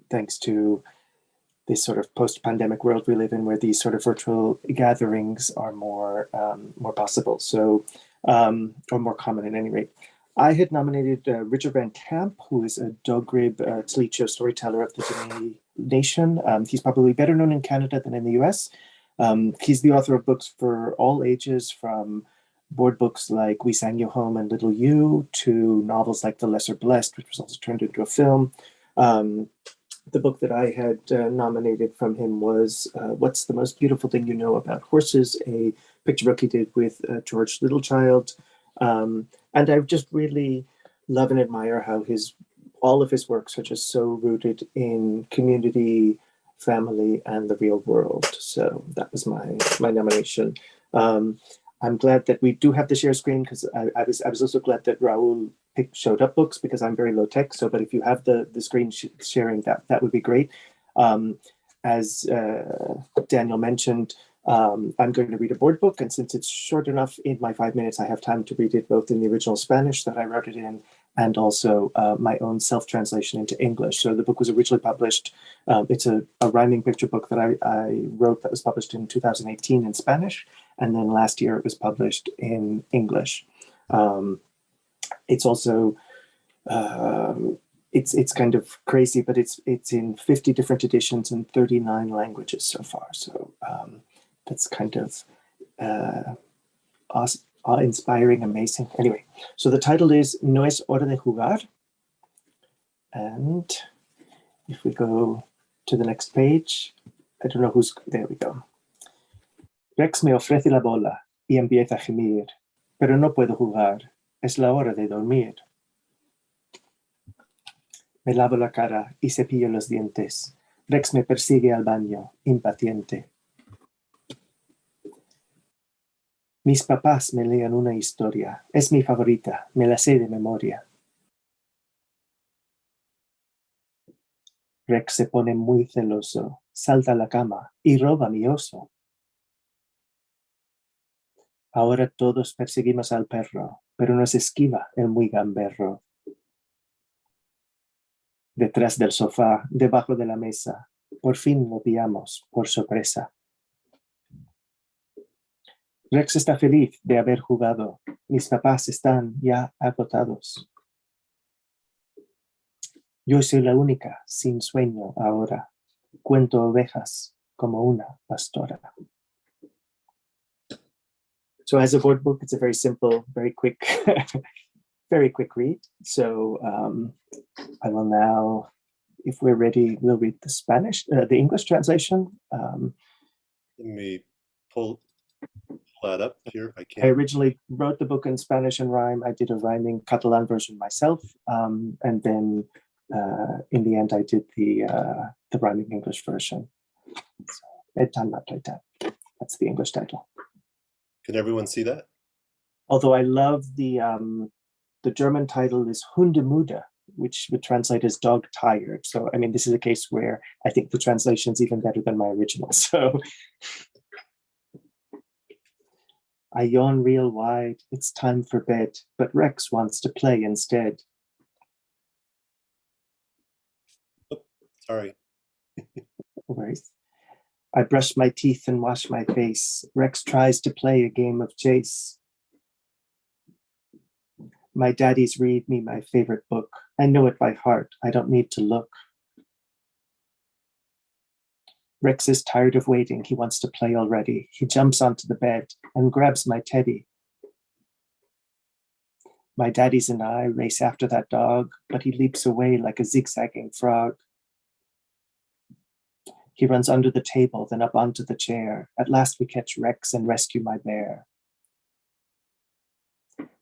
Thanks to this sort of post-pandemic world we live in, where these sort of virtual gatherings are more possible, so or more common at any rate. I had nominated Richard Van Camp, who is a Dogrib Tlicho storyteller of the Dene Nation. He's probably better known in Canada than in the US. He's the author of books for all ages, from board books like We Sang You Home and Little You to novels like The Lesser Blessed, which was also turned into a film. The book that I had nominated from him was What's the Most Beautiful Thing You Know About Horses, a picture book he did with George Littlechild. And I just really love and admire how all of his works are just so rooted in community, family, and the real world. So that was my nomination. I'm glad that we do have the share screen, because I was also glad that Raúl showed up books, because I'm very low tech. So, but if you have the screen sharing, that would be great. As Daniel mentioned, I'm going to read a board book, and since it's short enough, in my 5 minutes, I have time to read it both in the original Spanish that I wrote it in, and also my own self-translation into English. So the book was originally published. It's a rhyming picture book that I wrote that was published in 2018 in Spanish, and then last year it was published in English. It's also it's kind of crazy, but it's in 50 different editions in 39 languages so far. So that's kind of awe-inspiring, amazing. Anyway, so the title is No es hora de jugar. And if we go to the next page, I don't know there we go. Rex me ofrece la bola y empieza a gemir, pero no puedo jugar, es la hora de dormir. Me lavo la cara y cepillo los dientes. Rex me persigue al baño, impaciente. Mis papás me leen una historia. Es mi favorita, me la sé de memoria. Rex se pone muy celoso, salta a la cama y roba mi oso. Ahora todos perseguimos al perro, pero nos esquiva el muy gamberro. Detrás del sofá, debajo de la mesa, por fin lo pillamos por sorpresa. Rex está feliz de haber jugado. Mis papás están ya agotados. Yo soy la única sin sueño ahora. Cuento ovejas como una pastora. So as a board book, it's a very simple, very quick, very quick read. So I will now, if we're ready, we'll read the English translation. Let me pull that up here if I can. I originally wrote the book in Spanish and rhyme. I did a rhyming Catalan version myself, and then in the end, I did the rhyming English version. So, Bedtime, not playtime. That's the English title. Can everyone see that? Although I love the German title is Hundemude, which would translate as dog tired. So, I mean, this is a case where I think the translation is even better than my original. So I yawn real wide. It's time for bed, but Rex wants to play instead. Oh, sorry. No worries. I brush my teeth and wash my face. Rex tries to play a game of chase. My daddies read me my favorite book. I know it by heart. I don't need to look. Rex is tired of waiting. He wants to play already. He jumps onto the bed and grabs my teddy. My daddies and I race after that dog, but he leaps away like a zigzagging frog. He runs under the table, then up onto the chair. At last we catch Rex and rescue my bear.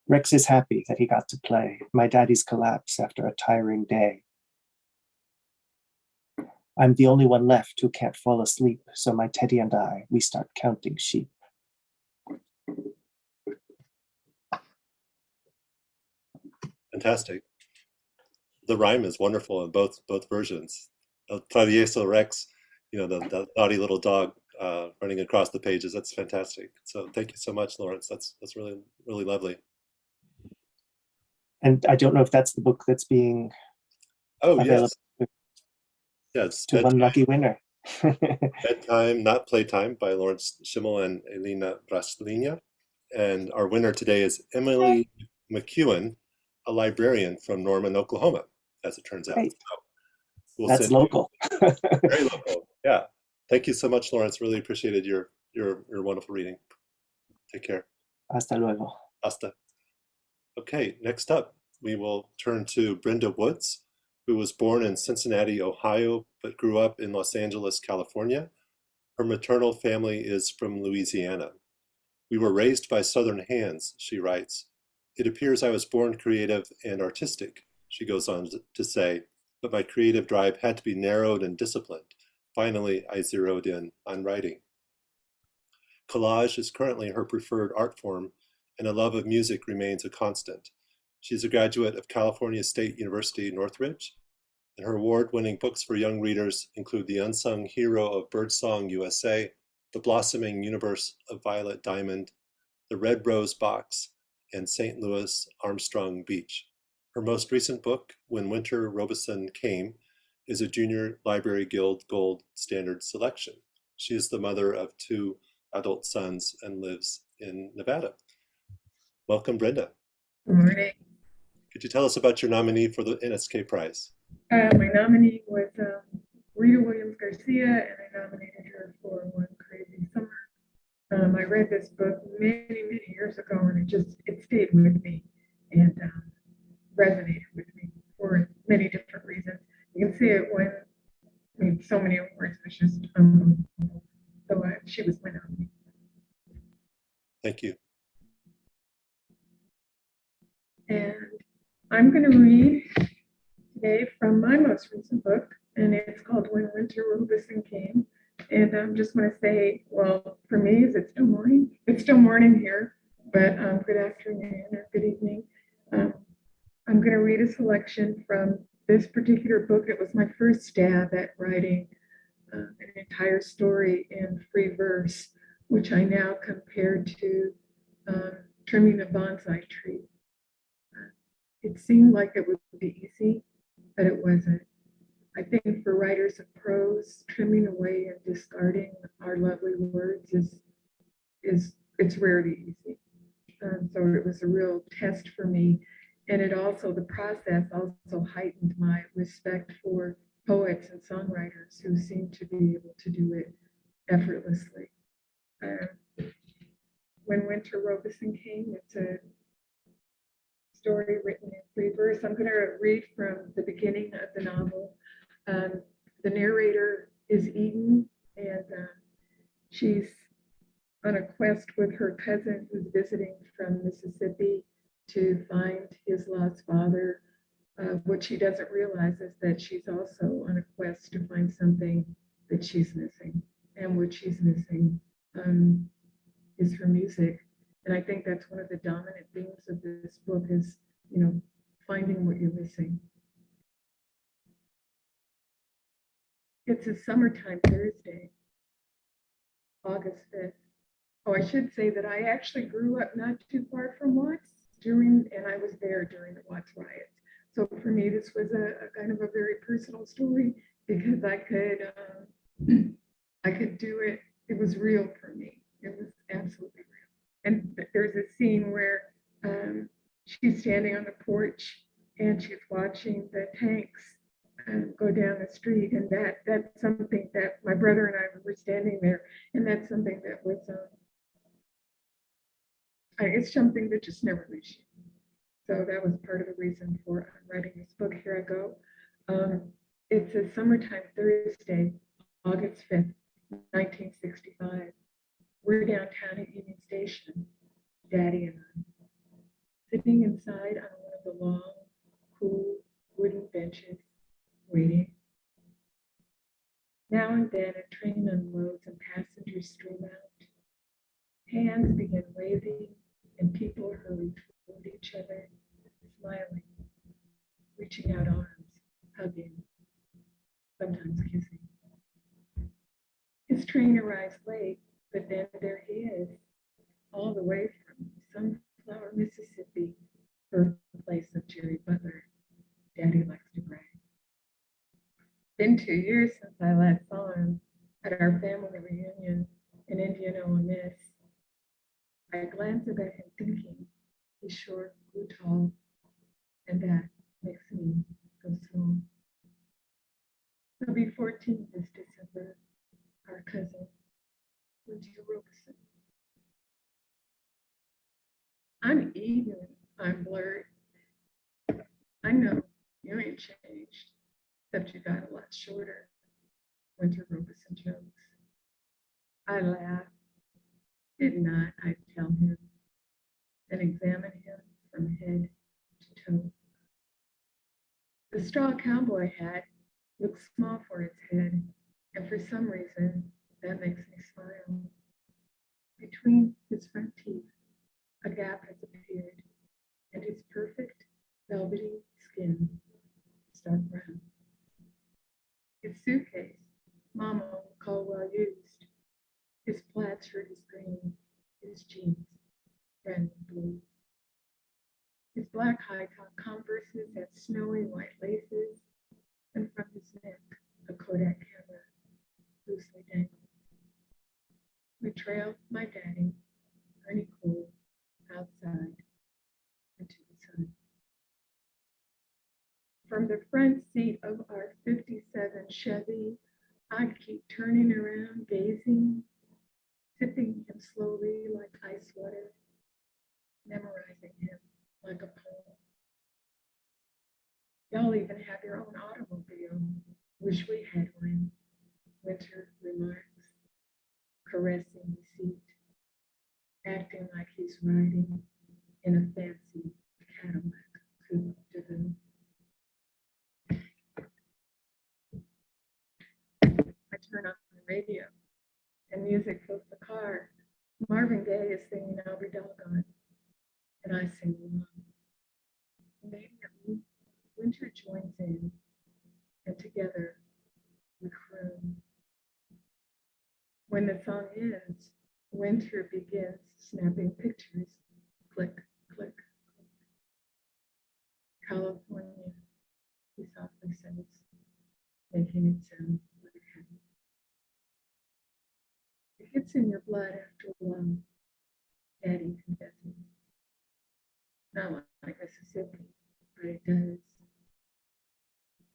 Rex is happy that he got to play. My daddies collapse after a tiring day. I'm the only one left who can't fall asleep, so my teddy and I, we start counting sheep. Fantastic. The rhyme is wonderful in both versions. El Travieso Rex, you know, the naughty little dog running across the pages. That's fantastic. So thank you so much, Lawrence. That's really, really lovely. And I don't know if that's the book that's being available yes, to one lucky winner. Bedtime, Not Playtime by Lawrence Schimel and Elena Braslinia. And our winner today is Emily McEwen a librarian from Norman, Oklahoma, as it turns out. Great. So we'll That's send local. very local. Yeah. Thank you so much, Lawrence. Really appreciated your wonderful reading. Take care. Hasta luego. Hasta. Okay, next up, we will turn to Brenda Woods, who was born in Cincinnati, Ohio, but grew up in Los Angeles, California. Her maternal family is from Louisiana. We were raised by Southern hands, she writes. It appears I was born creative and artistic, she goes on to say, but my creative drive had to be narrowed and disciplined. Finally, I zeroed in on writing. Collage is currently her preferred art form, and a love of music remains a constant. She's a graduate of California State University, Northridge, and her award-winning books for young readers include The Unsung Hero of Birdsong USA, The Blossoming Universe of Violet Diamond, The Red Rose Box, and St. Louis Armstrong Beach. Her most recent book, When Winter Robeson Came, is a Junior Library Guild Gold Standard selection. She is the mother of 2 adult sons and lives in Nevada. Welcome, Brenda. Good morning. Could you tell us about your nominee for the NSK Prize? My nominee was Rita Williams Garcia, and I nominated her for One Crazy Summer. I read this book many, many years ago, and it stayed with me and resonated with me for many different reasons. You can see it when, so many awards, it's just unbelievable. So she was my nominee. Thank you. And I'm going to read today from my most recent book, and it's called When Winter Robeson Came. And I just want to say, well, for me, is it still morning? It's still morning here, but good afternoon or good evening. I'm going to read a selection from this particular book. It was my first stab at writing an entire story in free verse, which I now compare to trimming a bonsai tree. It seemed like it would be easy, but it wasn't. I think for writers of prose, trimming away and discarding our lovely words it's rarely easy. So it was a real test for me. And the process also heightened my respect for poets and songwriters who seem to be able to do it effortlessly. When Winter Robeson Came, it's a story written in free verse. I'm going to read from the beginning of the novel. The narrator is Eden, and she's on a quest with her cousin who's visiting from Mississippi to find his lost father. What she doesn't realize is that she's also on a quest to find something that she's missing. And what she's missing is her music. And I think that's one of the dominant themes of this book is, finding what you're missing. It's a summertime Thursday, August 5th. Oh, I should say that I actually grew up not too far from Watts and I was there during the Watts riots. So for me, this was a kind of a very personal story because I could do it. It was real for me. It was absolutely real. And there's a scene where she's standing on the porch and she's watching the tanks go down the street, and that's something that my brother and I were standing there, and that's something that was it's something that just never leaves you. So that was part of the reason for writing this book. Here I go. It's a summertime Thursday, August 5th, 1965. We're downtown at Union Station, Daddy and I, sitting inside on one of the long, cool wooden benches, waiting. Now and then a train unloads and passengers stream out. Hands begin waving and people hurry toward each other, smiling, reaching out arms, hugging, sometimes kissing. His train arrives late, but then there he is, all the way from Sunflower, Mississippi, birthplace of Jerry Butler. Daddy likes to brag. Been 2 years since I last saw him at our family reunion in Indiana, Miss. I glance up at him thinking, he's short, grew tall, and that makes me feel small. He'll be 14 this December, our cousin, Winter Robeson. I'm even, I'm blurred. I know you ain't changed, except you got a lot shorter, Winter Robeson jokes. I laugh. Did not I tell him, then examine him from head to toe. The straw cowboy hat looks small for its head, and for some reason, that makes me smile. Between his front teeth, a gap has appeared, and his perfect, velvety skin is dark brown. His suitcase, Mama will call well used. His plaid shirt is green, his jeans, red and blue. His black high-top Converses have snowy white laces, and from his neck, a Kodak camera loosely dangles. We trail my daddy, Ernie Cole, outside into the sun. From the front seat of our 57 Chevy, I keep turning around, gazing, sipping him slowly like ice water, memorizing him like a poem. Y'all even have your own automobile. Wish we had one, Winter remarks, caressing the seat, acting like he's riding in a fancy Cadillac coupe de ville. I turn on the radio and music fills the car. Marvin Gaye is singing I'll Be Doggone, and I sing along. Immediately, Winter joins in, and together we croon. When the song ends, Winter begins snapping pictures. Click, click, click. California, he softly says, making it sound like heaven. It gets in your blood after a while, Daddy confesses. Not like Mississippi, but it does.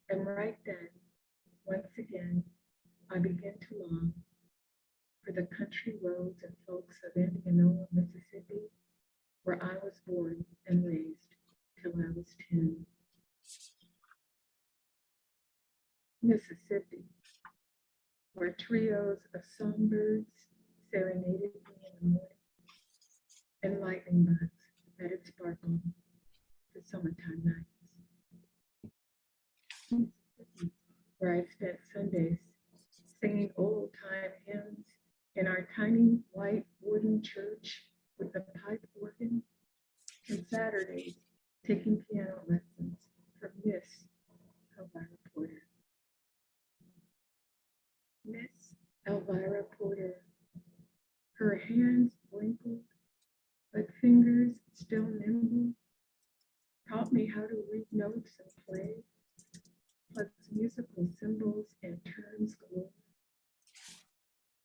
And right then, once again, I begin to long for the country roads and folks of Indianola, Mississippi, where I was born and raised till I was 10. Mississippi, where trios of songbirds serenaded me in the morning, and lightning bugs that had sparkled for summertime nights. Mississippi, where I spent Sundays singing old-time hymns in our tiny white wooden church with the pipe organ, and Saturdays taking piano lessons from Miss Elvira Porter. Miss Elvira Porter, her hands wrinkled, but fingers still nimble, taught me how to read notes and play, plus musical symbols and terms galore.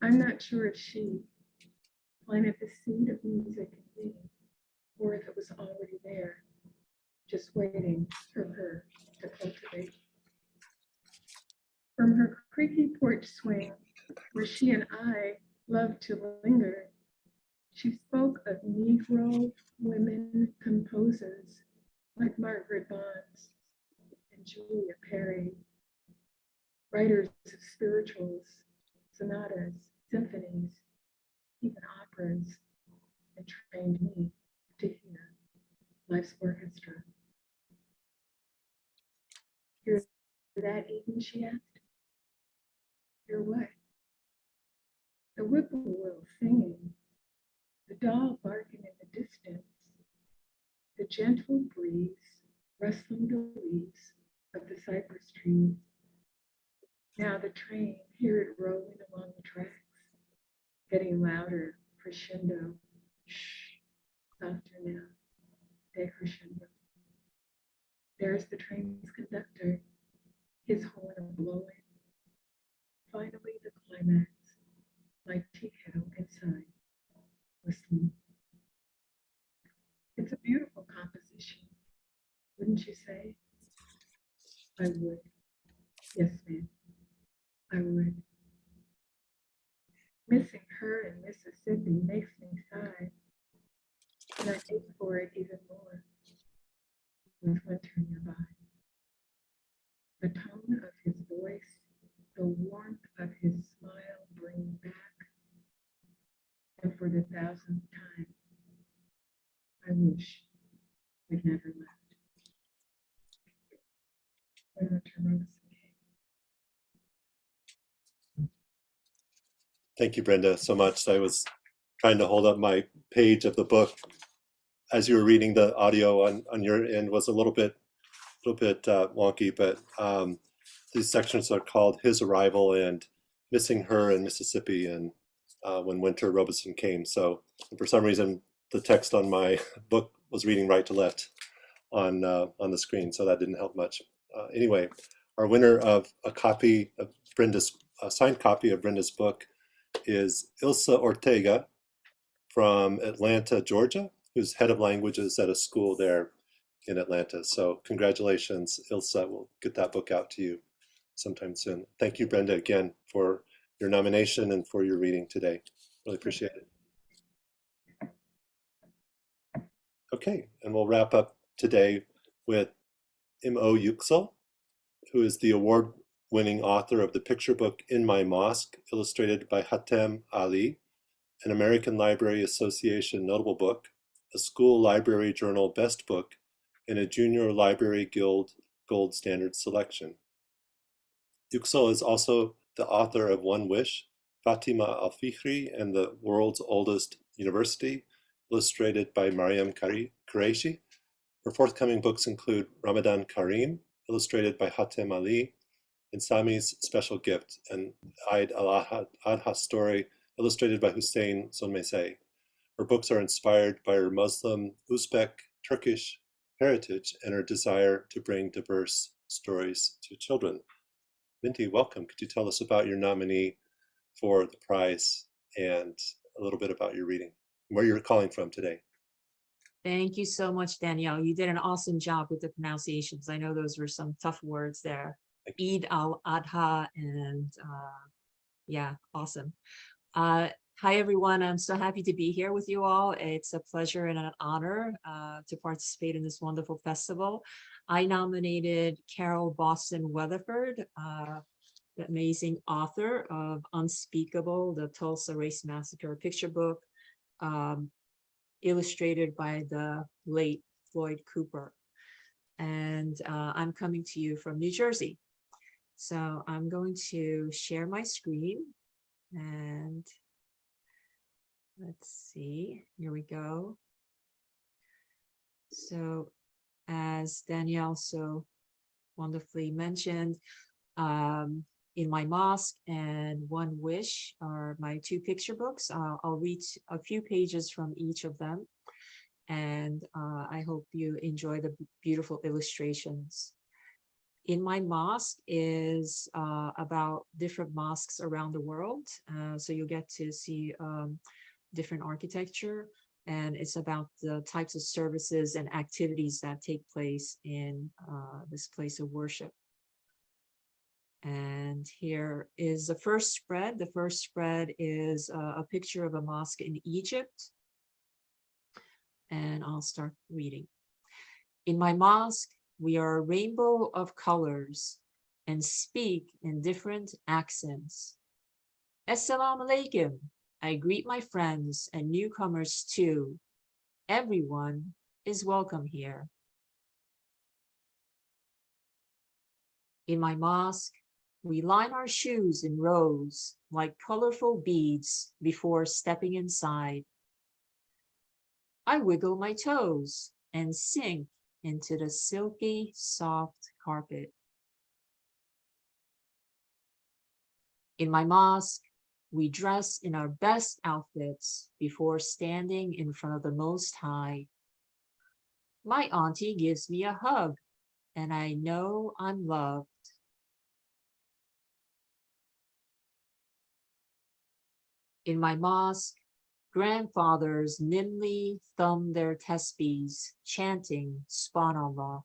I'm not sure if she planted the seed of music in me, or if it was already there, just waiting for her to cultivate. From her creaky porch swing, where she and I loved to linger, she spoke of Negro women composers like Margaret Bonds and Julia Perry, writers of spirituals, sonatas, symphonies, even operas, and trained me to hear life's orchestra. Hear that, Eden, she asked. Hear what? The whippoorwill singing, the dog barking in the distance, the gentle breeze rustling the leaves of the cypress trees. Now the train, hear it rolling along the tracks, getting louder, crescendo. Shh, softer now, decrescendo. There's the train's conductor, his horn a-blowing. Finally, the climax, like tea kettle inside, whistling. It's a beautiful composition, Wouldn't you say? I would. Yes, ma'am. I would. Missing her in Mississippi makes me sigh, and I ache for it even more with winter nearby. The tone of his voice, the warmth of his smile bring me back, and for the 1000th time, I wish we'd never left. When winter Robinson came. Thank you, Brenda, so much. I was trying to hold up my page of the book as you were reading. The audio on your end was a little bit wonky, but these sections are called His Arrival and Missing Her in Mississippi and When Winter Robeson Came. So for some reason, the text on my book was reading right to left on the screen, so that didn't help much. Anyway, our winner of a copy of Brenda's, a signed copy of Brenda's book is Ilsa Ortega from Atlanta, Georgia, who's head of languages at a school there in Atlanta. So congratulations, Ilsa. We'll get that book out to you sometime soon. Thank you, Brenda, again for your nomination and for your reading today. Really appreciate it. Okay, and we'll wrap up today with M.O. Yuksel, who is the award-winning author of the picture book In My Mosque, illustrated by Hatem Ali, an American Library Association notable book, a school library journal best book, and a Junior Library Guild Gold Standard selection. Yuksel is also the author of One Wish, Fatima Al-Fikri and the World's Oldest University, illustrated by Mariam Qureshi. Her forthcoming books include Ramadan Kareem, illustrated by Hatem Ali, and Sami's Special Gift, an Eid al-Adha story, illustrated by Hussein Sonmeseh. Her books are inspired by her Muslim, Uzbek, Turkish heritage and her desire to bring diverse stories to children. Minty, welcome. Could you tell us about your nominee for the prize and a little bit about your reading, where you're calling from today? Thank you so much, Danielle. You did an awesome job with the pronunciations. I know those were some tough words there. Eid al-Adha and yeah, awesome. Hi, everyone. I'm so happy to be here with you all. It's a pleasure and an honor to participate in this wonderful festival. I nominated Carol Boston Weatherford, the amazing author of Unspeakable, the Tulsa Race Massacre picture book, illustrated by the late Floyd Cooper. And I'm coming to you from New Jersey. So I'm going to share my screen and let's see, here we go. So as Danielle so wonderfully mentioned, In My Mosque and One Wish are my two picture books. I'll read a few pages from each of them, and I hope you enjoy the beautiful illustrations. In My Mosque is about different mosques around the world, so you'll get to see different architecture, and it's about the types of services and activities that take place in this place of worship. And here is the first spread. The first spread is a picture of a mosque in Egypt. And I'll start reading. In my mosque, we are a rainbow of colors and speak in different accents. Assalamu alaikum. I greet my friends and newcomers too. Everyone is welcome here. In my mosque, we line our shoes in rows like colorful beads before stepping inside. I wiggle my toes and sink into the silky, soft carpet. In my mosque, we dress in our best outfits before standing in front of the Most High. My auntie gives me a hug, and I know I'm loved. In my mosque, grandfathers nimbly thumb their tesbihs, chanting Subhanallah.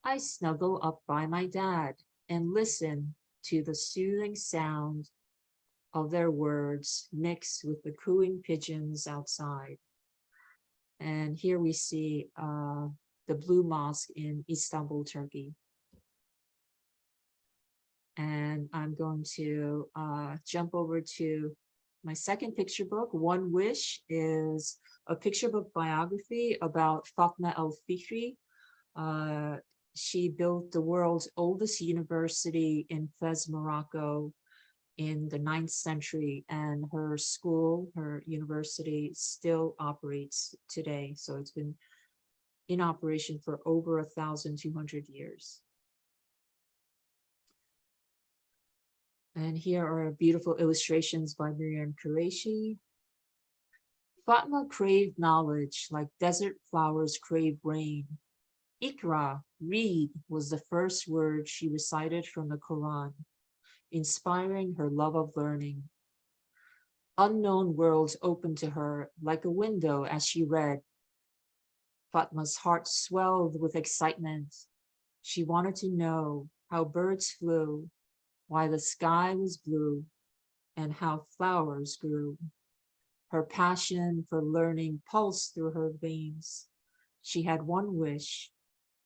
I snuggle up by my dad and listen to the soothing sound of their words mixed with the cooing pigeons outside. And here we see the Blue Mosque in Istanbul, Turkey. And I'm going to jump over to my second picture book. One Wish is a picture book biography about Fatma al-Fikri. She built the world's oldest university in Fez, Morocco in the 9th century, and her school, her university, still operates today. So it's been in operation for over 1,200 years. And here are beautiful illustrations by Miriam Qureshi. Fatma craved knowledge like desert flowers crave rain. Ikra, read, was the first word she recited from the Quran, inspiring her love of learning. Unknown worlds opened to her like a window as she read. Fatma's heart swelled with excitement. She wanted to know how birds flew, why the sky was blue, and how flowers grew. Her passion for learning pulsed through her veins. She had one wish,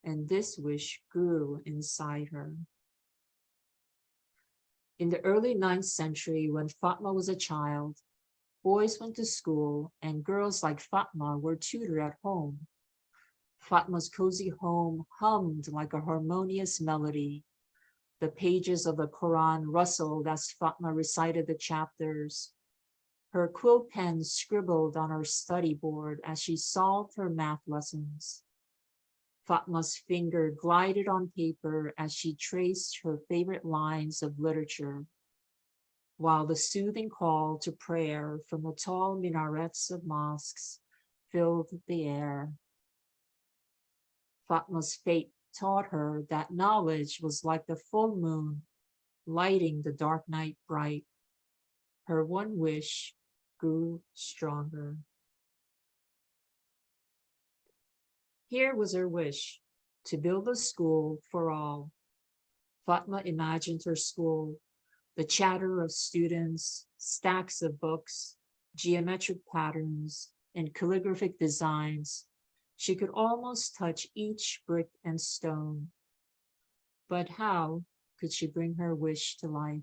and this wish grew inside her. In the early 9th century, when Fatma was a child, boys went to school and girls like Fatma were tutored at home. Fatma's cozy home hummed like a harmonious melody. The pages of the Quran rustled as Fatma recited the chapters. Her quill pen scribbled on her study board as she solved her math lessons. Fatma's finger glided on paper as she traced her favorite lines of literature, while the soothing call to prayer from the tall minarets of mosques filled the air. Fatma's fate taught her that knowledge was like the full moon, lighting the dark night bright. Her one wish grew stronger. Here was her wish, to build a school for all. Fatma imagined her school, the chatter of students, stacks of books, geometric patterns, and calligraphic designs. She could almost touch each brick and stone. But how could she bring her wish to life?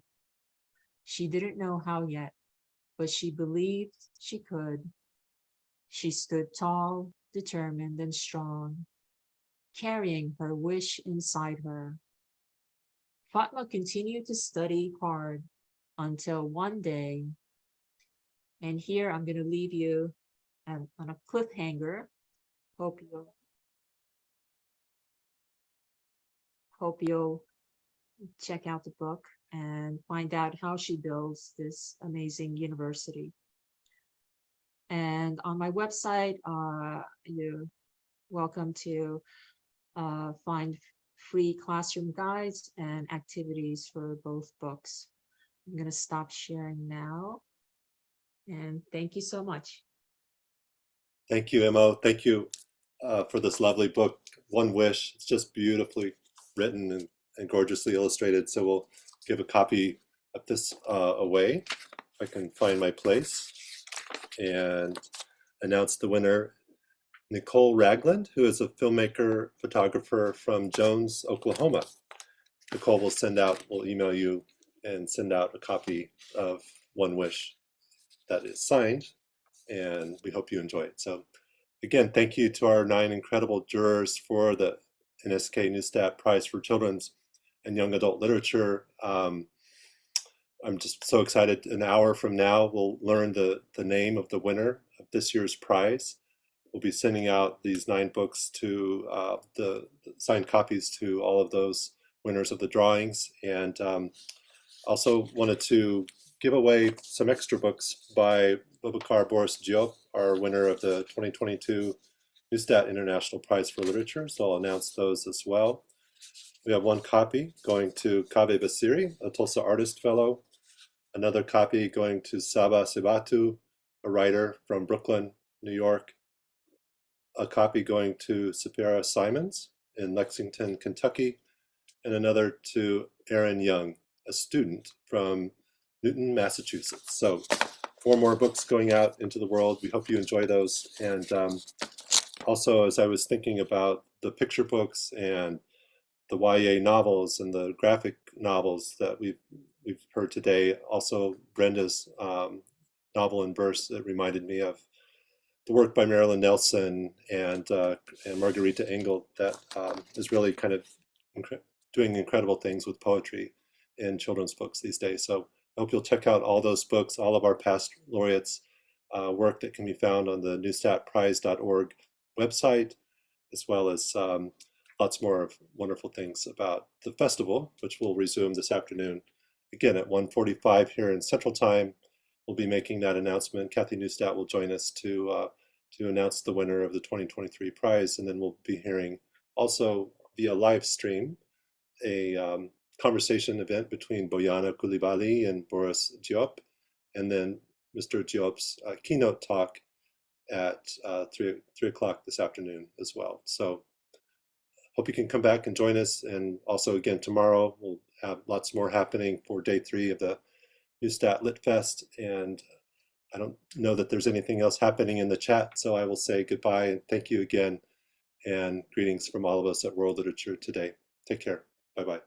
She didn't know how yet, but she believed she could. She stood tall, determined, and strong, carrying her wish inside her. Fatma continued to study hard until one day, and here I'm going to leave you on a cliffhanger. Hope you'll check out the book and find out how she builds this amazing university. And on my website, you're welcome to find free classroom guides and activities for both books. I'm going to stop sharing now. And thank you so much. Thank you, Imo. Thank you for this lovely book, One Wish. It's just beautifully written and gorgeously illustrated. So we'll give a copy of this away, if I can find my place, and announce the winner, Nicole Ragland, who is a filmmaker, photographer from Jones, Oklahoma. Nicole will email you and send out a copy of One Wish that is signed, and we hope you enjoy it. So again, thank you to our 9 incredible jurors for the NSK Neustadt Prize for Children's and Young Adult Literature. I'm just so excited. An hour from now, we'll learn the name of the winner of this year's prize. We'll be sending out these 9 books to the signed copies to all of those winners of the drawings. And also wanted to give away some extra books by Boubacar Boris Diop, our winner of the 2022 Neustadt International Prize for Literature. So I'll announce those as well. We have 1 copy going to Kaveh Basiri, a Tulsa Artist Fellow. Another copy going to Saba Sebatu, a writer from Brooklyn, New York. A copy going to Sapira Simons, in Lexington, Kentucky, and another to Aaron Young, a student from Newton, Massachusetts. So 4 more books going out into the world. We hope you enjoy those. And also, as I was thinking about the picture books and the YA novels and the graphic novels that we've heard today, also Brenda's novel in verse, that reminded me of the work by Marilyn Nelson and Margarita Engel that is really kind of doing incredible things with poetry in children's books these days. So I hope you'll check out all those books, all of our past laureates' work that can be found on the NewstatPrize.org website, as well as lots more of wonderful things about the festival, which will resume this afternoon, again at 1:45 here in Central Time. We'll be making that announcement. Kathy Neustadt will join us to announce the winner of the 2023 prize, and then we'll be hearing also via live stream a conversation event between Boyana Coulibaly and Boris Diop, and then Mr. Diop's keynote talk at 3 o'clock this afternoon as well. So hope you can come back and join us. And also again, tomorrow we'll have lots more happening for day 3 of the Neustadt Lit Fest. And I don't know that there's anything else happening in the chat, so I will say goodbye and thank you again, and greetings from all of us at World Literature Today. Take care. Bye-bye.